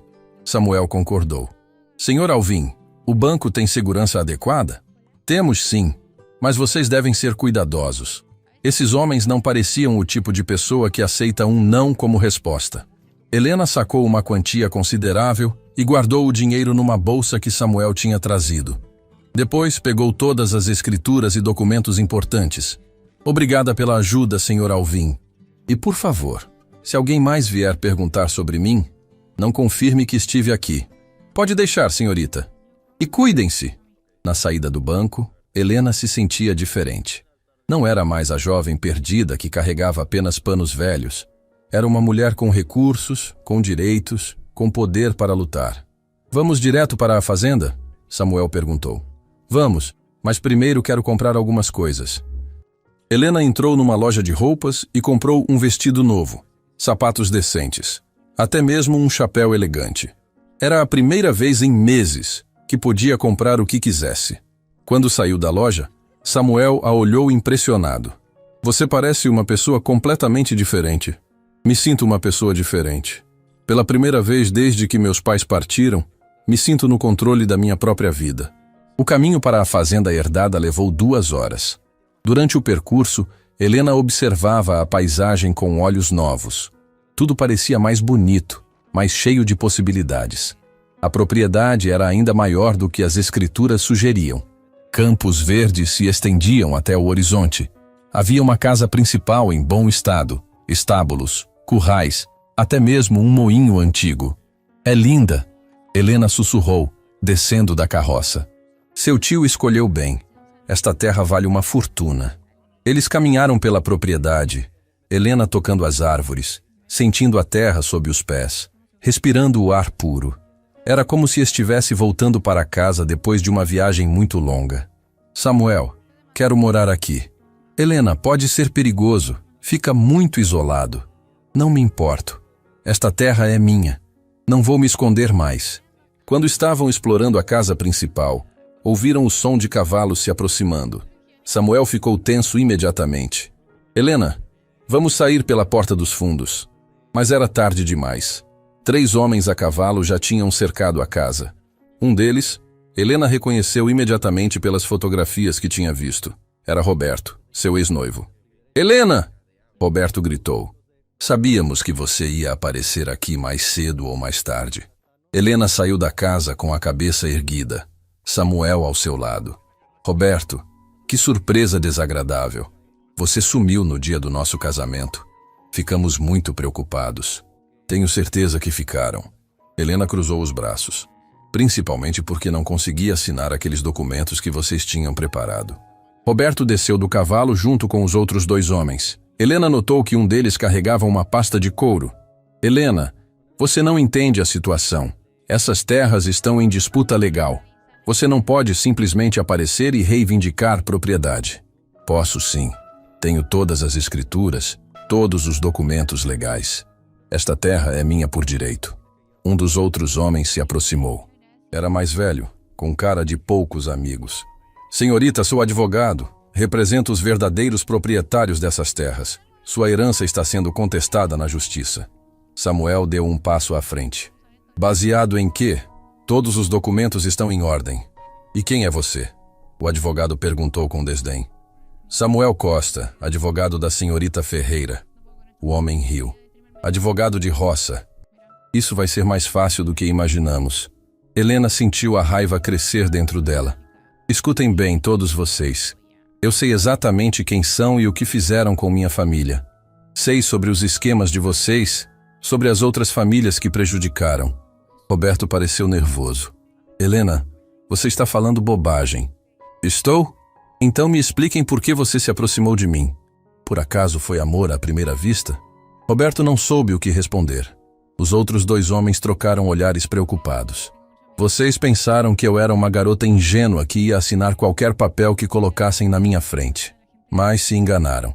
Samuel concordou. Senhor Alvim, o banco tem segurança adequada? Temos sim, mas vocês devem ser cuidadosos. Esses homens não pareciam o tipo de pessoa que aceita um não como resposta. Helena sacou uma quantia considerável e guardou o dinheiro numa bolsa que Samuel tinha trazido. Depois pegou todas as escrituras e documentos importantes. Obrigada pela ajuda, Sr. Alvim. E por favor, se alguém mais vier perguntar sobre mim, não confirme que estive aqui. Pode deixar, senhorita. E cuidem-se. Na saída do banco, Helena se sentia diferente. Não era mais a jovem perdida que carregava apenas panos velhos. Era uma mulher com recursos, com direitos, com poder para lutar. Vamos direto para a fazenda? Samuel perguntou. Vamos, mas primeiro quero comprar algumas coisas. Helena entrou numa loja de roupas e comprou um vestido novo, sapatos decentes, até mesmo um chapéu elegante. Era a primeira vez em meses que podia comprar o que quisesse. Quando saiu da loja, Samuel a olhou impressionado. Você parece uma pessoa completamente diferente. Me sinto uma pessoa diferente. Pela primeira vez desde que meus pais partiram, me sinto no controle da minha própria vida. O caminho para a fazenda herdada levou 2 horas. Durante o percurso, Helena observava a paisagem com olhos novos. Tudo parecia mais bonito, mais cheio de possibilidades. A propriedade era ainda maior do que as escrituras sugeriam. Campos verdes se estendiam até o horizonte. Havia uma casa principal em bom estado, estábulos, currais, até mesmo um moinho antigo. É linda, Helena sussurrou, descendo da carroça. Seu tio escolheu bem. Esta terra vale uma fortuna. Eles caminharam pela propriedade, Helena tocando as árvores, sentindo a terra sob os pés, respirando o ar puro. Era como se estivesse voltando para casa depois de uma viagem muito longa. Samuel, quero morar aqui. Helena, pode ser perigoso. Fica muito isolado. Não me importo. Esta terra é minha. Não vou me esconder mais. Quando estavam explorando a casa principal, ouviram o som de cavalos se aproximando. Samuel ficou tenso imediatamente. Helena, vamos sair pela porta dos fundos. Mas era tarde demais. 3 homens a cavalo já tinham cercado a casa. Um deles, Helena reconheceu imediatamente pelas fotografias que tinha visto. Era Roberto, seu ex-noivo. Helena! Roberto gritou. Sabíamos que você ia aparecer aqui mais cedo ou mais tarde. Helena saiu da casa com a cabeça erguida, Samuel ao seu lado. Roberto, que surpresa desagradável. Você sumiu no dia do nosso casamento. Ficamos muito preocupados. Tenho certeza que ficaram. Helena cruzou os braços, principalmente porque não conseguia assinar aqueles documentos que vocês tinham preparado. Roberto desceu do cavalo junto com os outros 2 homens. Helena notou que um deles carregava uma pasta de couro. Helena, você não entende a situação. Essas terras estão em disputa legal. Você não pode simplesmente aparecer e reivindicar propriedade. Posso sim. Tenho todas as escrituras, todos os documentos legais. Esta terra é minha por direito. Um dos outros homens se aproximou. Era mais velho, com cara de poucos amigos. Senhorita, sou advogado. Represento os verdadeiros proprietários dessas terras. Sua herança está sendo contestada na justiça. Samuel deu um passo à frente. Baseado em quê? Todos os documentos estão em ordem. E quem é você? O advogado perguntou com desdém. Samuel Costa, advogado da senhorita Ferreira. O homem riu. Advogado de roça. Isso vai ser mais fácil do que imaginamos. Helena sentiu a raiva crescer dentro dela. Escutem bem, todos vocês. Eu sei exatamente quem são e o que fizeram com minha família. Sei sobre os esquemas de vocês, sobre as outras famílias que prejudicaram. Roberto pareceu nervoso. Helena, você está falando bobagem. Estou? Então me expliquem por que você se aproximou de mim. Por acaso foi amor à primeira vista? Roberto não soube o que responder. Os outros 2 homens trocaram olhares preocupados. Vocês pensaram que eu era uma garota ingênua que ia assinar qualquer papel que colocassem na minha frente. Mas se enganaram.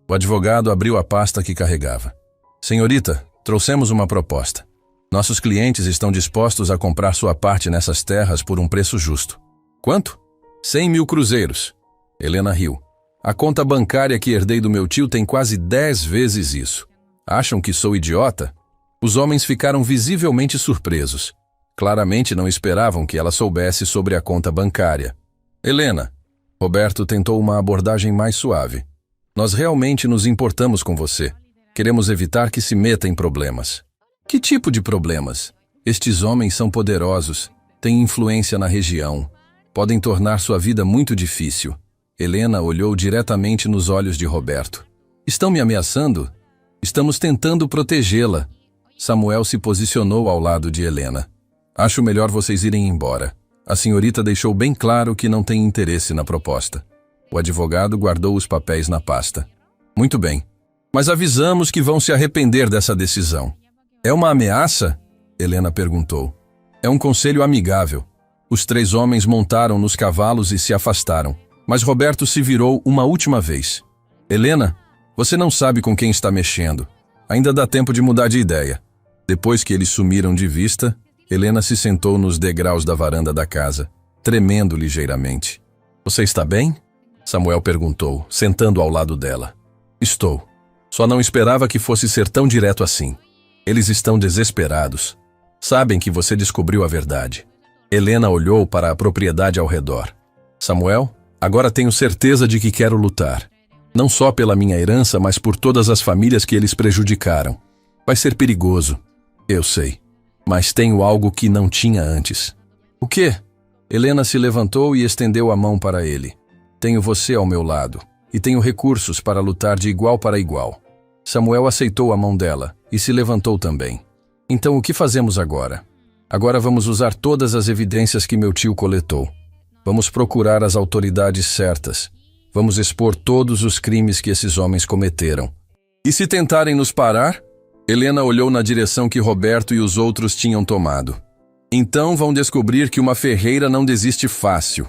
O advogado abriu a pasta que carregava. Senhorita, trouxemos uma proposta. Nossos clientes estão dispostos a comprar sua parte nessas terras por um preço justo. Quanto? 100.000 cruzeiros. Helena riu. A conta bancária que herdei do meu tio tem quase 10 vezes isso. Acham que sou idiota? Os homens ficaram visivelmente surpresos. Claramente não esperavam que ela soubesse sobre a conta bancária. Helena, Roberto tentou uma abordagem mais suave. Nós realmente nos importamos com você. Queremos evitar que se meta em problemas. Que tipo de problemas? Estes homens são poderosos, têm influência na região, podem tornar sua vida muito difícil. Helena olhou diretamente nos olhos de Roberto. Estão me ameaçando? Estamos tentando protegê-la. Samuel se posicionou ao lado de Helena. Acho melhor vocês irem embora. A senhorita deixou bem claro que não tem interesse na proposta. O advogado guardou os papéis na pasta. Muito bem. Mas avisamos que vão se arrepender dessa decisão. É uma ameaça? Helena perguntou. É um conselho amigável. Os 3 homens montaram nos cavalos e se afastaram. Mas Roberto se virou uma última vez. Helena, você não sabe com quem está mexendo. Ainda dá tempo de mudar de ideia. Depois que eles sumiram de vista, Helena se sentou nos degraus da varanda da casa, tremendo ligeiramente. Você está bem? Samuel perguntou, sentando ao lado dela. Estou. Só não esperava que fosse ser tão direto assim. Eles estão desesperados. Sabem que você descobriu a verdade. Helena olhou para a propriedade ao redor. Samuel, agora tenho certeza de que quero lutar. Não só pela minha herança, mas por todas as famílias que eles prejudicaram. Vai ser perigoso. Eu sei. Mas tenho algo que não tinha antes. O quê? Helena se levantou e estendeu a mão para ele. Tenho você ao meu lado. E tenho recursos para lutar de igual para igual. Samuel aceitou a mão dela e se levantou também. Então o que fazemos agora? Agora vamos usar todas as evidências que meu tio coletou. Vamos procurar as autoridades certas. Vamos expor todos os crimes que esses homens cometeram. E se tentarem nos parar? Helena olhou na direção que Roberto e os outros tinham tomado. Então vão descobrir que uma ferreira não desiste fácil.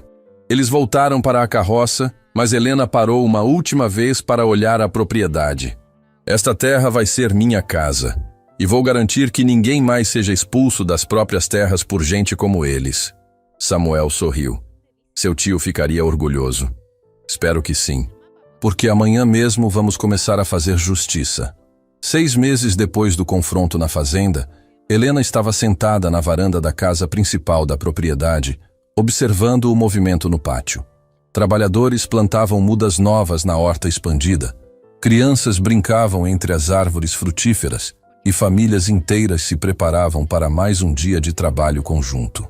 Eles voltaram para a carroça, mas Helena parou uma última vez para olhar a propriedade. Esta terra vai ser minha casa. E vou garantir que ninguém mais seja expulso das próprias terras por gente como eles. Samuel sorriu. Seu tio ficaria orgulhoso. Espero que sim. Porque amanhã mesmo vamos começar a fazer justiça. 6 meses depois do confronto na fazenda, Helena estava sentada na varanda da casa principal da propriedade, observando o movimento no pátio. Trabalhadores plantavam mudas novas na horta expandida. Crianças brincavam entre as árvores frutíferas e famílias inteiras se preparavam para mais um dia de trabalho conjunto.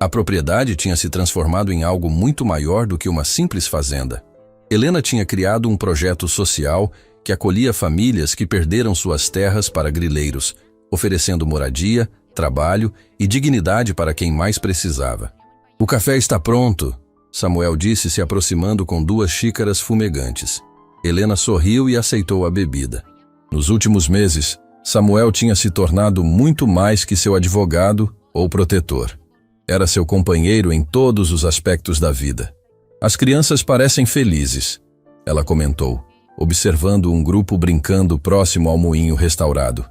A propriedade tinha se transformado em algo muito maior do que uma simples fazenda. Helena tinha criado um projeto social que acolhia famílias que perderam suas terras para grileiros, oferecendo moradia, trabalho e dignidade para quem mais precisava. O café está pronto, Samuel disse, se aproximando com 2 xícaras fumegantes. Helena sorriu e aceitou a bebida. Nos últimos meses, Samuel tinha se tornado muito mais que seu advogado ou protetor. Era seu companheiro em todos os aspectos da vida. As crianças parecem felizes, ela comentou, observando um grupo brincando próximo ao moinho restaurado.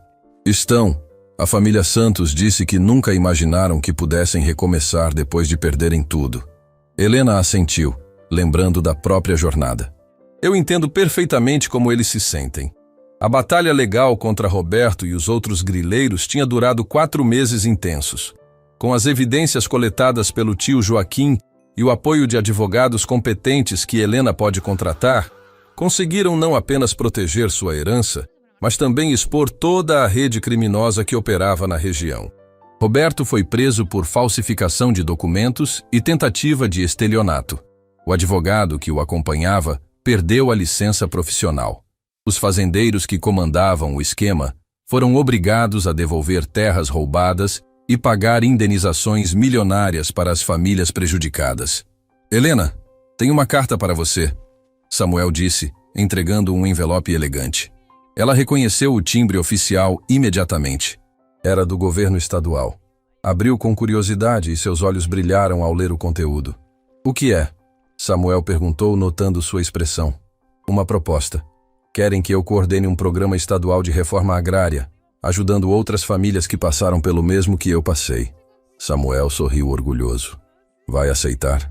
Estão. A família Santos disse que nunca imaginaram que pudessem recomeçar depois de perderem tudo. Helena assentiu, lembrando da própria jornada. Eu entendo perfeitamente como eles se sentem. A batalha legal contra Roberto e os outros grileiros tinha durado 4 meses intensos. Com as evidências coletadas pelo tio Joaquim e o apoio de advogados competentes que Helena pode contratar, conseguiram não apenas proteger sua herança, mas também expor toda a rede criminosa que operava na região. Roberto foi preso por falsificação de documentos e tentativa de estelionato. O advogado que o acompanhava perdeu a licença profissional. Os fazendeiros que comandavam o esquema foram obrigados a devolver terras roubadas e pagar indenizações milionárias para as famílias prejudicadas. Helena, tenho uma carta para você, Samuel disse, entregando um envelope elegante. Ela reconheceu o timbre oficial imediatamente. Era do governo estadual. Abriu com curiosidade e seus olhos brilharam ao ler o conteúdo. O que é? Samuel perguntou, notando sua expressão. Uma proposta. Querem que eu coordene um programa estadual de reforma agrária, ajudando outras famílias que passaram pelo mesmo que eu passei. Samuel sorriu orgulhoso. Vai aceitar?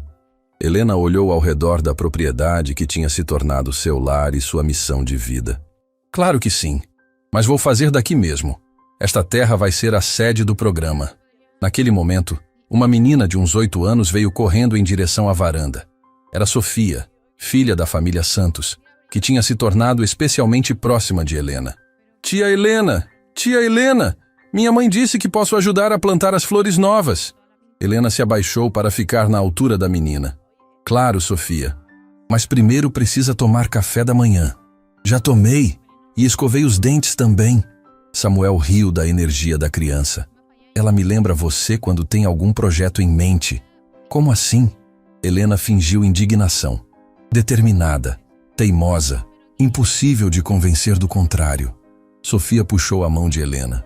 Helena olhou ao redor da propriedade que tinha se tornado seu lar e sua missão de vida. Claro que sim, mas vou fazer daqui mesmo. Esta terra vai ser a sede do programa. Naquele momento, uma menina de uns 8 anos veio correndo em direção à varanda. Era Sofia, filha da família Santos, que tinha se tornado especialmente próxima de Helena. Tia Helena! Tia Helena! Minha mãe disse que posso ajudar a plantar as flores novas. Helena se abaixou para ficar na altura da menina. Claro, Sofia. Mas primeiro precisa tomar café da manhã. Já tomei e escovei os dentes também. Samuel riu da energia da criança. Ela me lembra você quando tem algum projeto em mente. Como assim? Helena fingiu indignação. Determinada, teimosa, impossível de convencer do contrário. Sofia puxou a mão de Helena.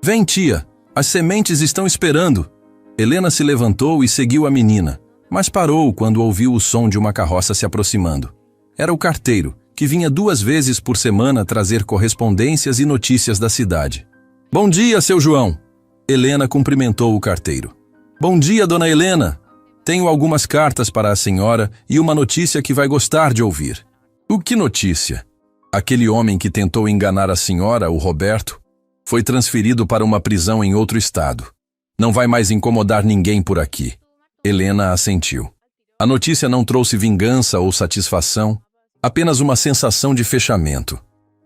Vem, tia, as sementes estão esperando. Helena se levantou e seguiu a menina, mas parou quando ouviu o som de uma carroça se aproximando. Era o carteiro, que vinha 2 vezes por semana trazer correspondências e notícias da cidade. Bom dia, seu João! Helena cumprimentou o carteiro. Bom dia, dona Helena! Tenho algumas cartas para a senhora e uma notícia que vai gostar de ouvir. O que notícia? Aquele homem que tentou enganar a senhora, o Roberto, foi transferido para uma prisão em outro estado. Não vai mais incomodar ninguém por aqui. Helena assentiu. A notícia não trouxe vingança ou satisfação, apenas uma sensação de fechamento.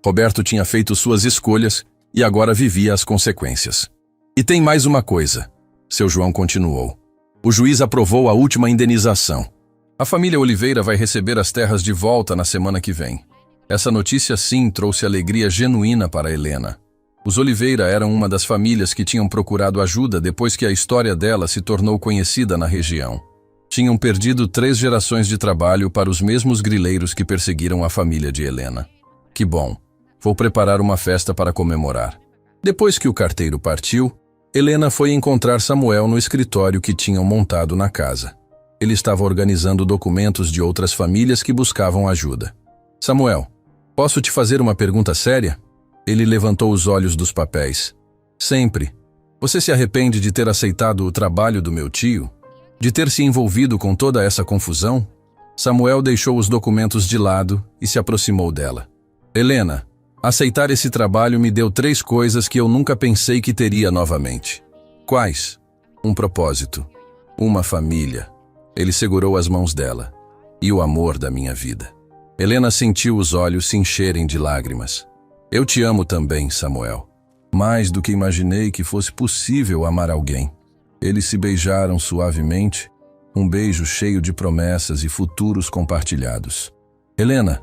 Roberto tinha feito suas escolhas e agora vivia as consequências. E tem mais uma coisa, seu João continuou. O juiz aprovou a última indenização. A família Oliveira vai receber as terras de volta na semana que vem. Essa notícia sim trouxe alegria genuína para Helena. Os Oliveira eram uma das famílias que tinham procurado ajuda depois que a história dela se tornou conhecida na região. Tinham perdido 3 gerações de trabalho para os mesmos grileiros que perseguiram a família de Helena. Que bom, vou preparar uma festa para comemorar. Depois que o carteiro partiu, Helena foi encontrar Samuel no escritório que tinham montado na casa. Ele estava organizando documentos de outras famílias que buscavam ajuda. Samuel, posso te fazer uma pergunta séria? Ele levantou os olhos dos papéis. Sempre. Você se arrepende de ter aceitado o trabalho do meu tio? De ter se envolvido com toda essa confusão? Samuel deixou os documentos de lado e se aproximou dela. Helena, aceitar esse trabalho me deu 3 coisas que eu nunca pensei que teria novamente. Quais? Um propósito. Uma família. Ele segurou as mãos dela. E o amor da minha vida. Helena sentiu os olhos se encherem de lágrimas. Eu te amo também, Samuel. Mais do que imaginei que fosse possível amar alguém. Eles se beijaram suavemente, um beijo cheio de promessas e futuros compartilhados. Helena,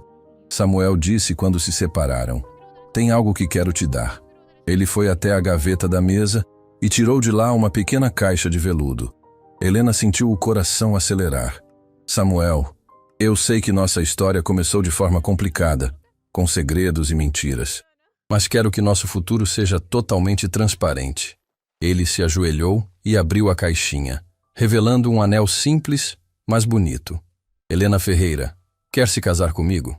Samuel disse quando se separaram, tem algo que quero te dar. Ele foi até a gaveta da mesa e tirou de lá uma pequena caixa de veludo. Helena sentiu o coração acelerar. Samuel, eu sei que nossa história começou de forma complicada, com segredos e mentiras, mas quero que nosso futuro seja totalmente transparente. Ele se ajoelhou e abriu a caixinha, revelando um anel simples, mas bonito. Helena Ferreira, quer se casar comigo?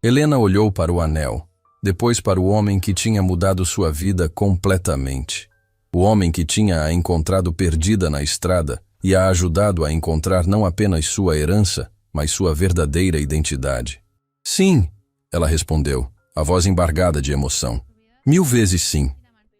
Helena olhou para o anel, depois para o homem que tinha mudado sua vida completamente. O homem que tinha a encontrado perdida na estrada e a ajudado a encontrar não apenas sua herança, mas sua verdadeira identidade. Sim, ela respondeu, a voz embargada de emoção. 1000 vezes sim.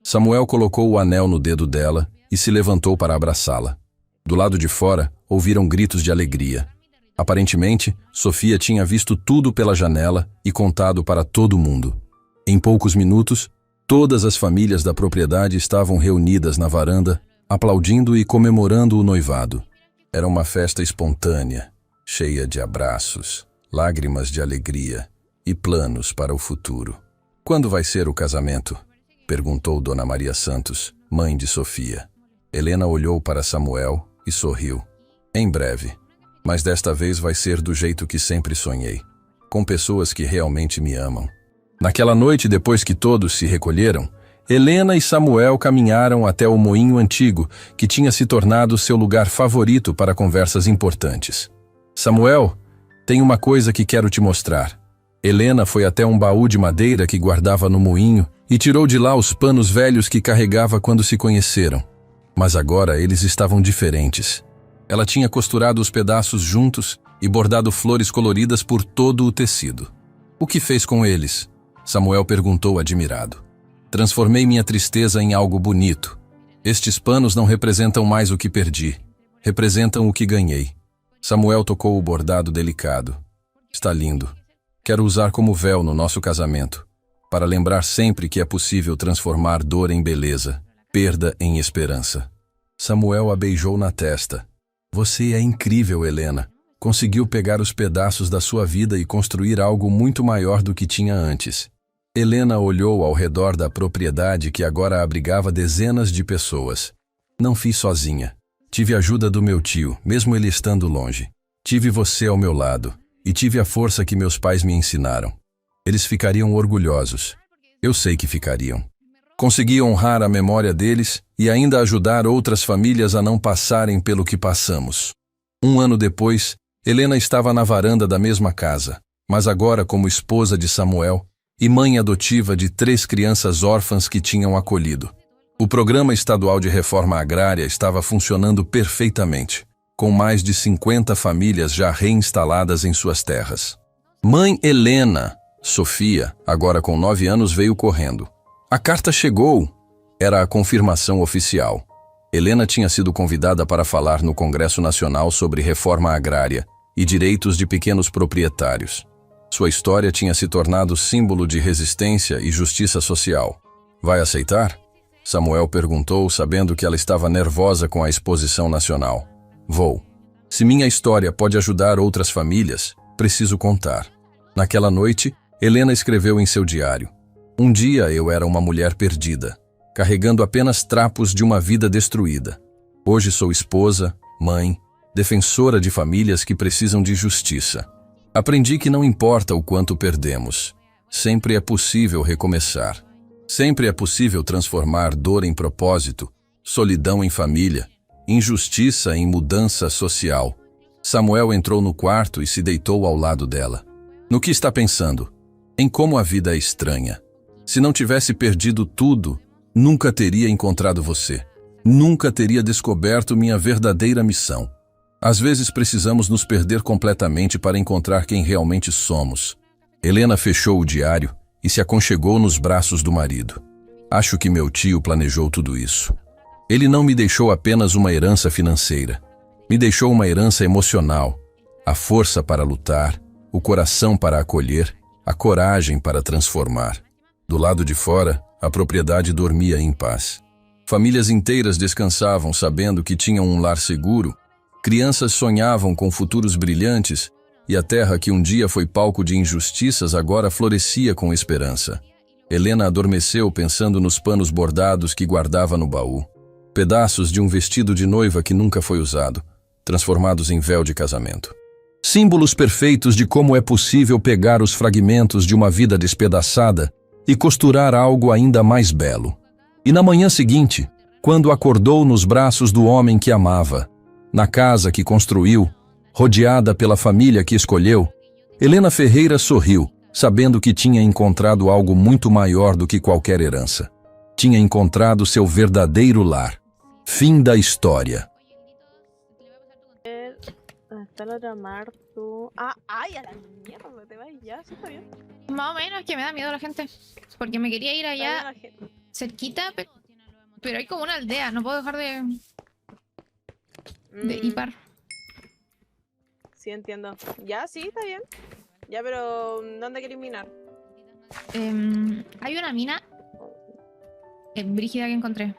Samuel colocou o anel no dedo dela e se levantou para abraçá-la. Do lado de fora, ouviram gritos de alegria. Aparentemente, Sofia tinha visto tudo pela janela e contado para todo mundo. Em poucos minutos, todas as famílias da propriedade estavam reunidas na varanda, aplaudindo e comemorando o noivado. Era uma festa espontânea, cheia de abraços, lágrimas de alegria e planos para o futuro. Quando vai ser o casamento? Perguntou Dona Maria Santos, mãe de Sofia. Helena olhou para Samuel e sorriu. Em breve, mas desta vez vai ser do jeito que sempre sonhei, com pessoas que realmente me amam. Naquela noite, depois que todos se recolheram, Helena e Samuel caminharam até o moinho antigo, que tinha se tornado seu lugar favorito para conversas importantes. Samuel, tem uma coisa que quero te mostrar. Helena foi até um baú de madeira que guardava no moinho e tirou de lá os panos velhos que carregava quando se conheceram. Mas agora eles estavam diferentes. Ela tinha costurado os pedaços juntos e bordado flores coloridas por todo o tecido. O que fez com eles? Samuel perguntou admirado. Transformei minha tristeza em algo bonito. Estes panos não representam mais o que perdi. Representam o que ganhei. Samuel tocou o bordado delicado. Está lindo. Quero usar como véu no nosso casamento, para lembrar sempre que é possível transformar dor em beleza, perda em esperança. Samuel a beijou na testa. Você é incrível, Helena. Conseguiu pegar os pedaços da sua vida e construir algo muito maior do que tinha antes. Helena olhou ao redor da propriedade que agora abrigava dezenas de pessoas. Não fiz sozinha. Tive a ajuda do meu tio, mesmo ele estando longe. Tive você ao meu lado, e tive a força que meus pais me ensinaram. Eles ficariam orgulhosos. Eu sei que ficariam. Consegui honrar a memória deles e ainda ajudar outras famílias a não passarem pelo que passamos. 1 ano depois, Helena estava na varanda da mesma casa, mas agora como esposa de Samuel e mãe adotiva de 3 crianças órfãs que tinham acolhido. O Programa Estadual de Reforma Agrária estava funcionando perfeitamente, com mais de 50 famílias já reinstaladas em suas terras. Mãe Helena, Sofia, agora com 9 anos, veio correndo. A carta chegou. Era a confirmação oficial. Helena tinha sido convidada para falar no Congresso Nacional sobre reforma agrária e direitos de pequenos proprietários. Sua história tinha se tornado símbolo de resistência e justiça social. Vai aceitar? Samuel perguntou, sabendo que ela estava nervosa com a exposição nacional. Vou. Se minha história pode ajudar outras famílias, preciso contar. Naquela noite, Helena escreveu em seu diário: Um dia eu era uma mulher perdida, carregando apenas trapos de uma vida destruída. Hoje sou esposa, mãe, defensora de famílias que precisam de justiça. Aprendi que não importa o quanto perdemos, sempre é possível recomeçar. Sempre é possível transformar dor em propósito, solidão em família, injustiça em mudança social. Samuel entrou no quarto e se deitou ao lado dela. No que está pensando? Em como a vida é estranha. Se não tivesse perdido tudo, nunca teria encontrado você. Nunca teria descoberto minha verdadeira missão. Às vezes precisamos nos perder completamente para encontrar quem realmente somos. Helena fechou o diário e se aconchegou nos braços do marido. Acho que meu tio planejou tudo isso. Ele não me deixou apenas uma herança financeira. Me deixou uma herança emocional, a força para lutar, o coração para acolher, a coragem para transformar. Do lado de fora, a propriedade dormia em paz. Famílias inteiras descansavam sabendo que tinham um lar seguro, crianças sonhavam com futuros brilhantes e a terra que um dia foi palco de injustiças agora florescia com esperança. Helena adormeceu pensando nos panos bordados que guardava no baú. Pedaços de um vestido de noiva que nunca foi usado, transformados em véu de casamento. Símbolos perfeitos de como é possível pegar os fragmentos de uma vida despedaçada e costurar algo ainda mais belo. E na manhã seguinte, quando acordou nos braços do homem que amava, na casa que construiu, rodeada pela família que escolheu, Helena Ferreira sorriu, sabendo que tinha encontrado algo muito maior do que qualquer herança. Tinha encontrado seu verdadeiro lar. Fim da história. Hasta la otra Martu. Ah, ay, a la mierda, te vas ya, sí está bien. Más o menos, es que me da miedo la gente. Porque me quería ir Está bien allá la gente. cerquita, pero hay como una aldea. No puedo dejar de Mm, hipar. sí, entiendo. Ya, sí, está bien. Ya, pero ¿dónde querés minar? Hay una mina brígida que encontré.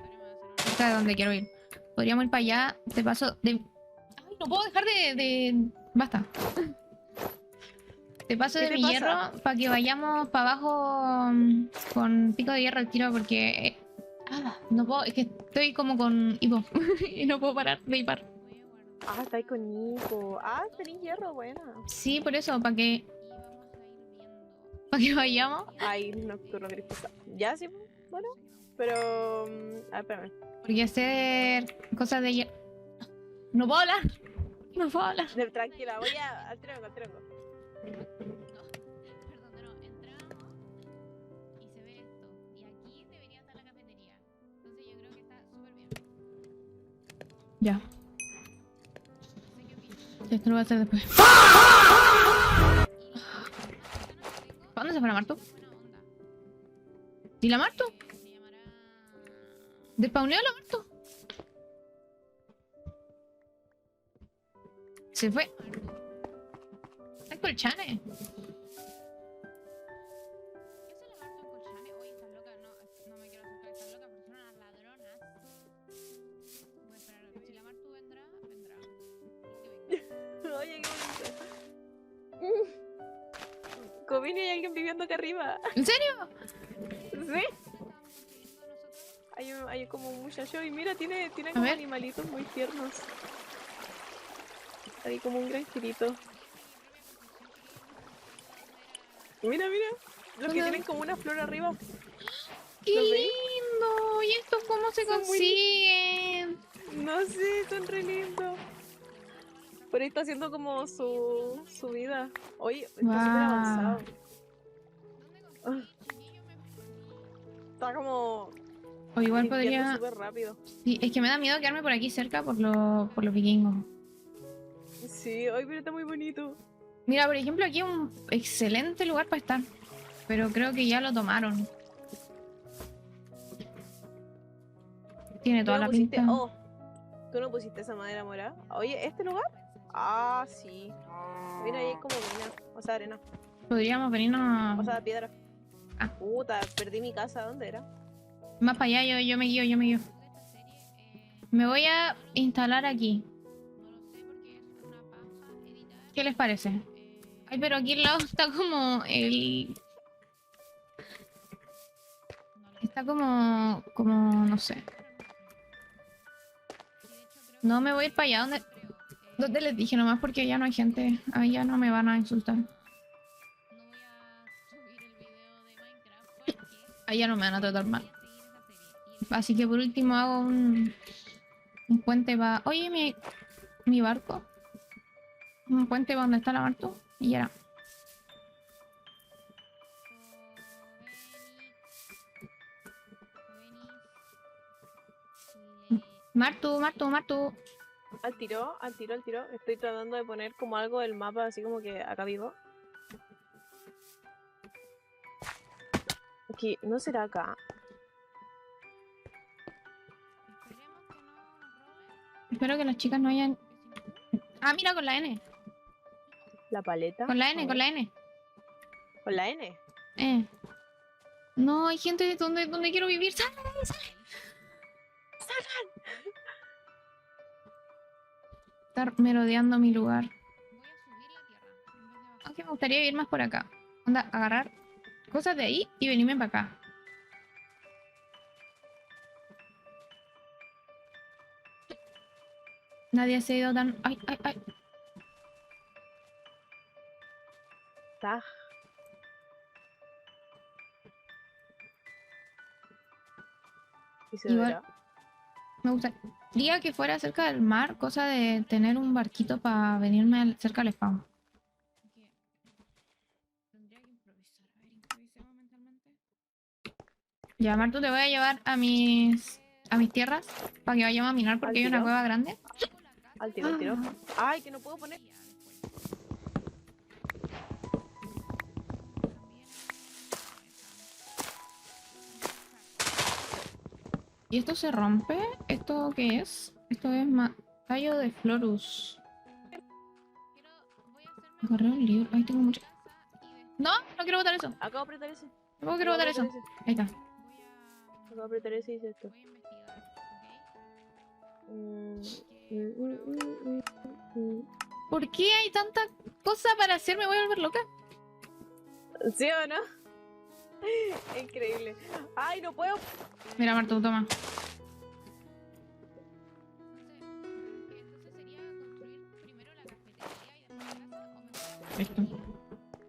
Cerca de donde quiero ir. Podríamos ir para allá. Te paso de... Ay, no puedo dejar de... Basta. Te paso ¿Qué de te mi pasa? hierro para que vayamos para abajo con pico de hierro al tiro porque... no puedo, es que estoy como con hipo y no puedo parar de hipar. Ah, está ahí con Nico. Ah, tenés hierro, buena. Sí, por eso, para que vayamos. Ay, nocturno querés pasar. Ya, sí, bueno. Pero... ah, espérame. Porque hacer cosas de hierro... No puedo hablar. No puedo hablar. Tranquila, voy al tronco, al tronco. Perdón, no, entramos y se ve esto. Y aquí debería estar la cafetería. Entonces yo creo que está súper bien. Ya. Esto lo voy a hacer después. ¿Para dónde se fue la Martu? ¿Y la Martu? ¿Despawneó la Martu? Se fue. Está en Colchane. ¿Qué hace la Martu en Colchane? Oye, estás loca. No me quiero acercar. Estás loca porque son unas ladronas. Voy a esperar. Si la Martu vendrá, vendrá. Que venga. Oye, qué bonito. Covini, hay alguien viviendo acá arriba. ¿En serio? Sí. Hay como un muchacho y mira, tiene A como ver. animalitos muy tiernos. Hay como un granjerito. Mira, mira. Los que ¿Dónde? tienen como una flor arriba. ¡Qué ¿Los veis? lindo! ¿Y estos cómo se Son muy consiguen? No sé, son re lindos. Por ahí está haciendo como su vida. Oye, está súper Guau. avanzado. Ah, está como O igual limpiando podría... súper rápido. Sí, es que me da miedo quedarme por aquí cerca por los vikingos. Sí, ay, pero está muy bonito. Mira, por ejemplo, aquí es un excelente lugar para estar. Pero creo que ya lo tomaron. Tiene ¿Tú toda no la pusiste, pinta. oh, tú no pusiste esa madera morada? Oye, ¿este lugar? Ah, sí. Mira, ahí hay como mina, o sea, arena, Podríamos venirnos o sea, piedra. Ah. Puta, perdí mi casa, ¿dónde era? más para allá. Yo me guío. Me voy a instalar aquí. ¿Qué les parece? Ay, pero aquí al lado está como el... Está como... no sé. No me voy a ir para allá donde les dije nomás porque allá no hay gente. Allá no me van a insultar. Allá no me van a tratar mal. Así que por último hago un puente para... Oye, mi barco. Un puente para donde está la Martu. Y ya era. Martu. Al tiro. Estoy tratando de poner como algo del mapa, así como que acá vivo. Aquí, ¿no será acá? Espero que las chicas no hayan... Ah, mira, con la N. ¿La paleta? Con la A N, ver. con la N. ¿Con la N? No, hay gente donde quiero vivir. ¡Sale! Estar merodeando mi lugar. Aunque me gustaría vivir más por acá. Onda, agarrar cosas de ahí y venirme para acá. Nadie se ha ido tan... ¡Ay! Taj. ¿Y se Igual. verá? Me gustaría que fuera cerca del mar, cosa de tener un barquito para venirme cerca del spawn. Ya, Martu, te voy a llevar a mis tierras para que vayamos a minar porque hay una tiro? cueva grande. Al tiro. Ay, que no puedo poner. ¿Y esto se rompe? ¿Esto qué es? Esto es tallo de Florus. Agarré un libro. Ay, tengo mucho. No quiero botar eso. Acabo de apretar ese. No quiero botar eso. Ahí está. Acabo de apretar ese y hice esto. ¿Por qué hay tanta cosa para hacer? Me voy a volver loca. ¿Sí o no? Increíble. Ay, no puedo. Mira, Martu, toma.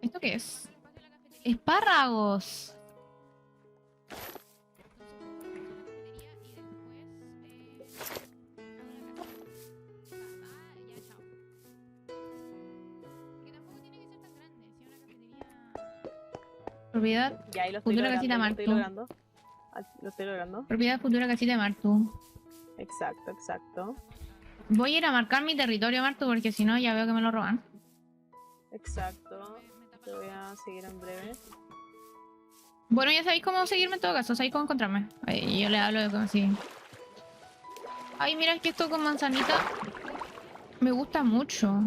¿Esto qué es? ¡Espárragos! Propiedad, Ya, ahí lo estoy futura logrando. casita Lo estoy Martu. logrando. Lo estoy logrando. Propiedad futura casita de Martu. Exacto. Voy a ir a marcar mi territorio, Martu, porque si no ya veo que me lo roban. Exacto. Te voy a seguir en breve. Bueno, ya sabéis cómo seguirme en todo caso, sabéis cómo encontrarme. Ay, yo le hablo de cómo seguir. Ay, mira, es que esto con manzanita me gusta mucho.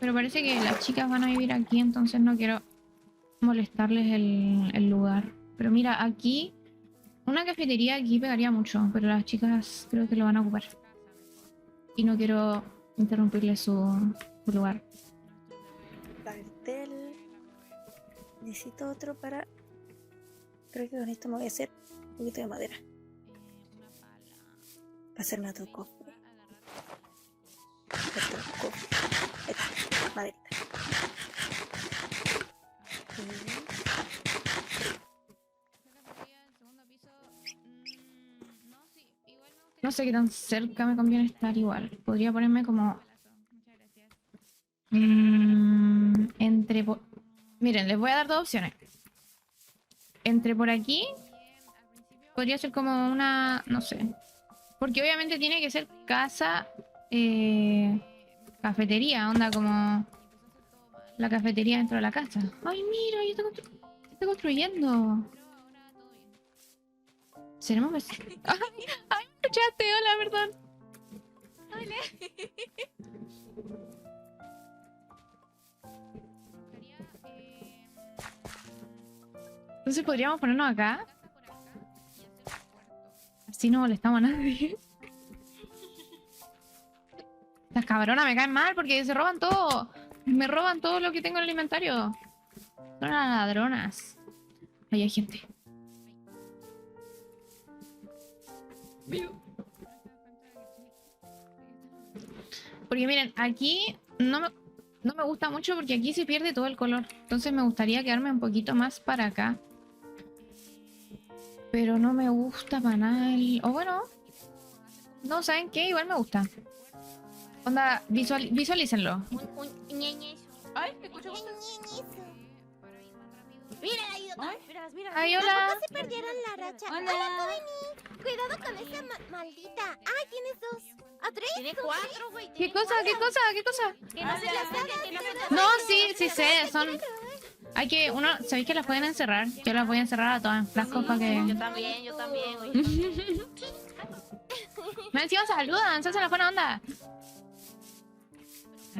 Pero parece que las chicas van a vivir aquí, entonces no quiero molestarles el lugar. Pero mira, aquí, una cafetería aquí pegaría mucho, pero las chicas creo que lo van a ocupar. Y no quiero interrumpirle su lugar. Cartel. Necesito otro para... Creo que con esto me voy a hacer un poquito de madera. Para hacerme otro cofre. Otro cofre. Ahí está, maderita. No sé qué tan cerca me conviene estar igual. Podría ponerme como... entre... Miren, les voy a dar dos opciones. Entre por aquí... Podría ser como una... No sé. Porque obviamente tiene que ser casa... cafetería, onda como... La cafetería dentro de la casa. ¡Ay, mira! Ya está construyendo. ¿Seremos vecinos? ¡Ay! ¡Ay! Me escuchaste! Hola, perdón. Entonces podríamos ponernos acá. Así no molestamos a nadie. Las cabronas me caen mal porque se roban todo. Me roban todo lo que tengo en el inventario. Son unas ladronas. Ahí hay gente. Porque miren, aquí no me gusta mucho porque aquí se pierde todo el color. Entonces me gustaría quedarme un poquito más para acá. Pero no me gusta para nada el... O bueno... No, ¿saben qué? Igual me gusta. Onda, visualícenlo. Un ñeñez. Ay, ¿me escuchó? Mira, ayuda. Mira. Ay, hola. Se perdieron la racha. Hola, Tony. Cuidado con esa maldita. Ay, tienes dos. ¿A tres? Tiene cuatro, güey. ¿Qué cosa? ¿Qué cosa? ¿Qué cosa? Que no se las hagan, que no se las No, hagan. sí sé. Son... Hay que... Uno... ¿Sabéis que las pueden encerrar? Yo las voy a encerrar a todas en frascos para que... Yo también, güey. Me encima saludan, se hacen la buena onda.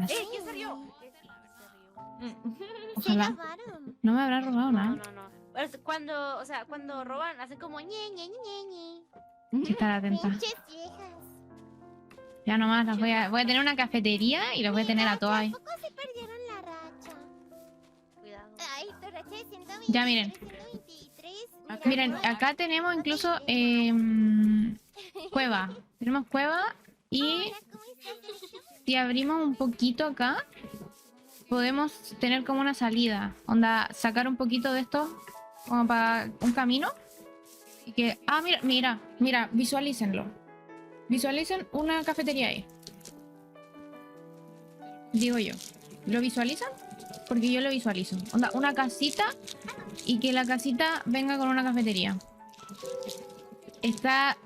¿Quién se rió? Se Ojalá. lavaron. No me habrá robado nada. No. Pero cuando roban, hacen como ñe. Hay que estar atenta. Pinches viejas. Ya nomás las voy a tener una cafetería y las voy a tener a todas ahí. Tampoco se perdieron la racha. Cuidado. Ay, tu racha es 123. Ya, miren. 123. Miren, acá tenemos incluso cueva. Tenemos cueva y Hola, ¿cómo estás? si abrimos un poquito acá, podemos tener como una salida. Onda, sacar un poquito de esto como para un camino. Y que... Ah, mira, visualícenlo. Visualicen una cafetería ahí. Digo yo. ¿Lo visualizan? Porque yo lo visualizo. Onda, una casita y que la casita venga con una cafetería. Está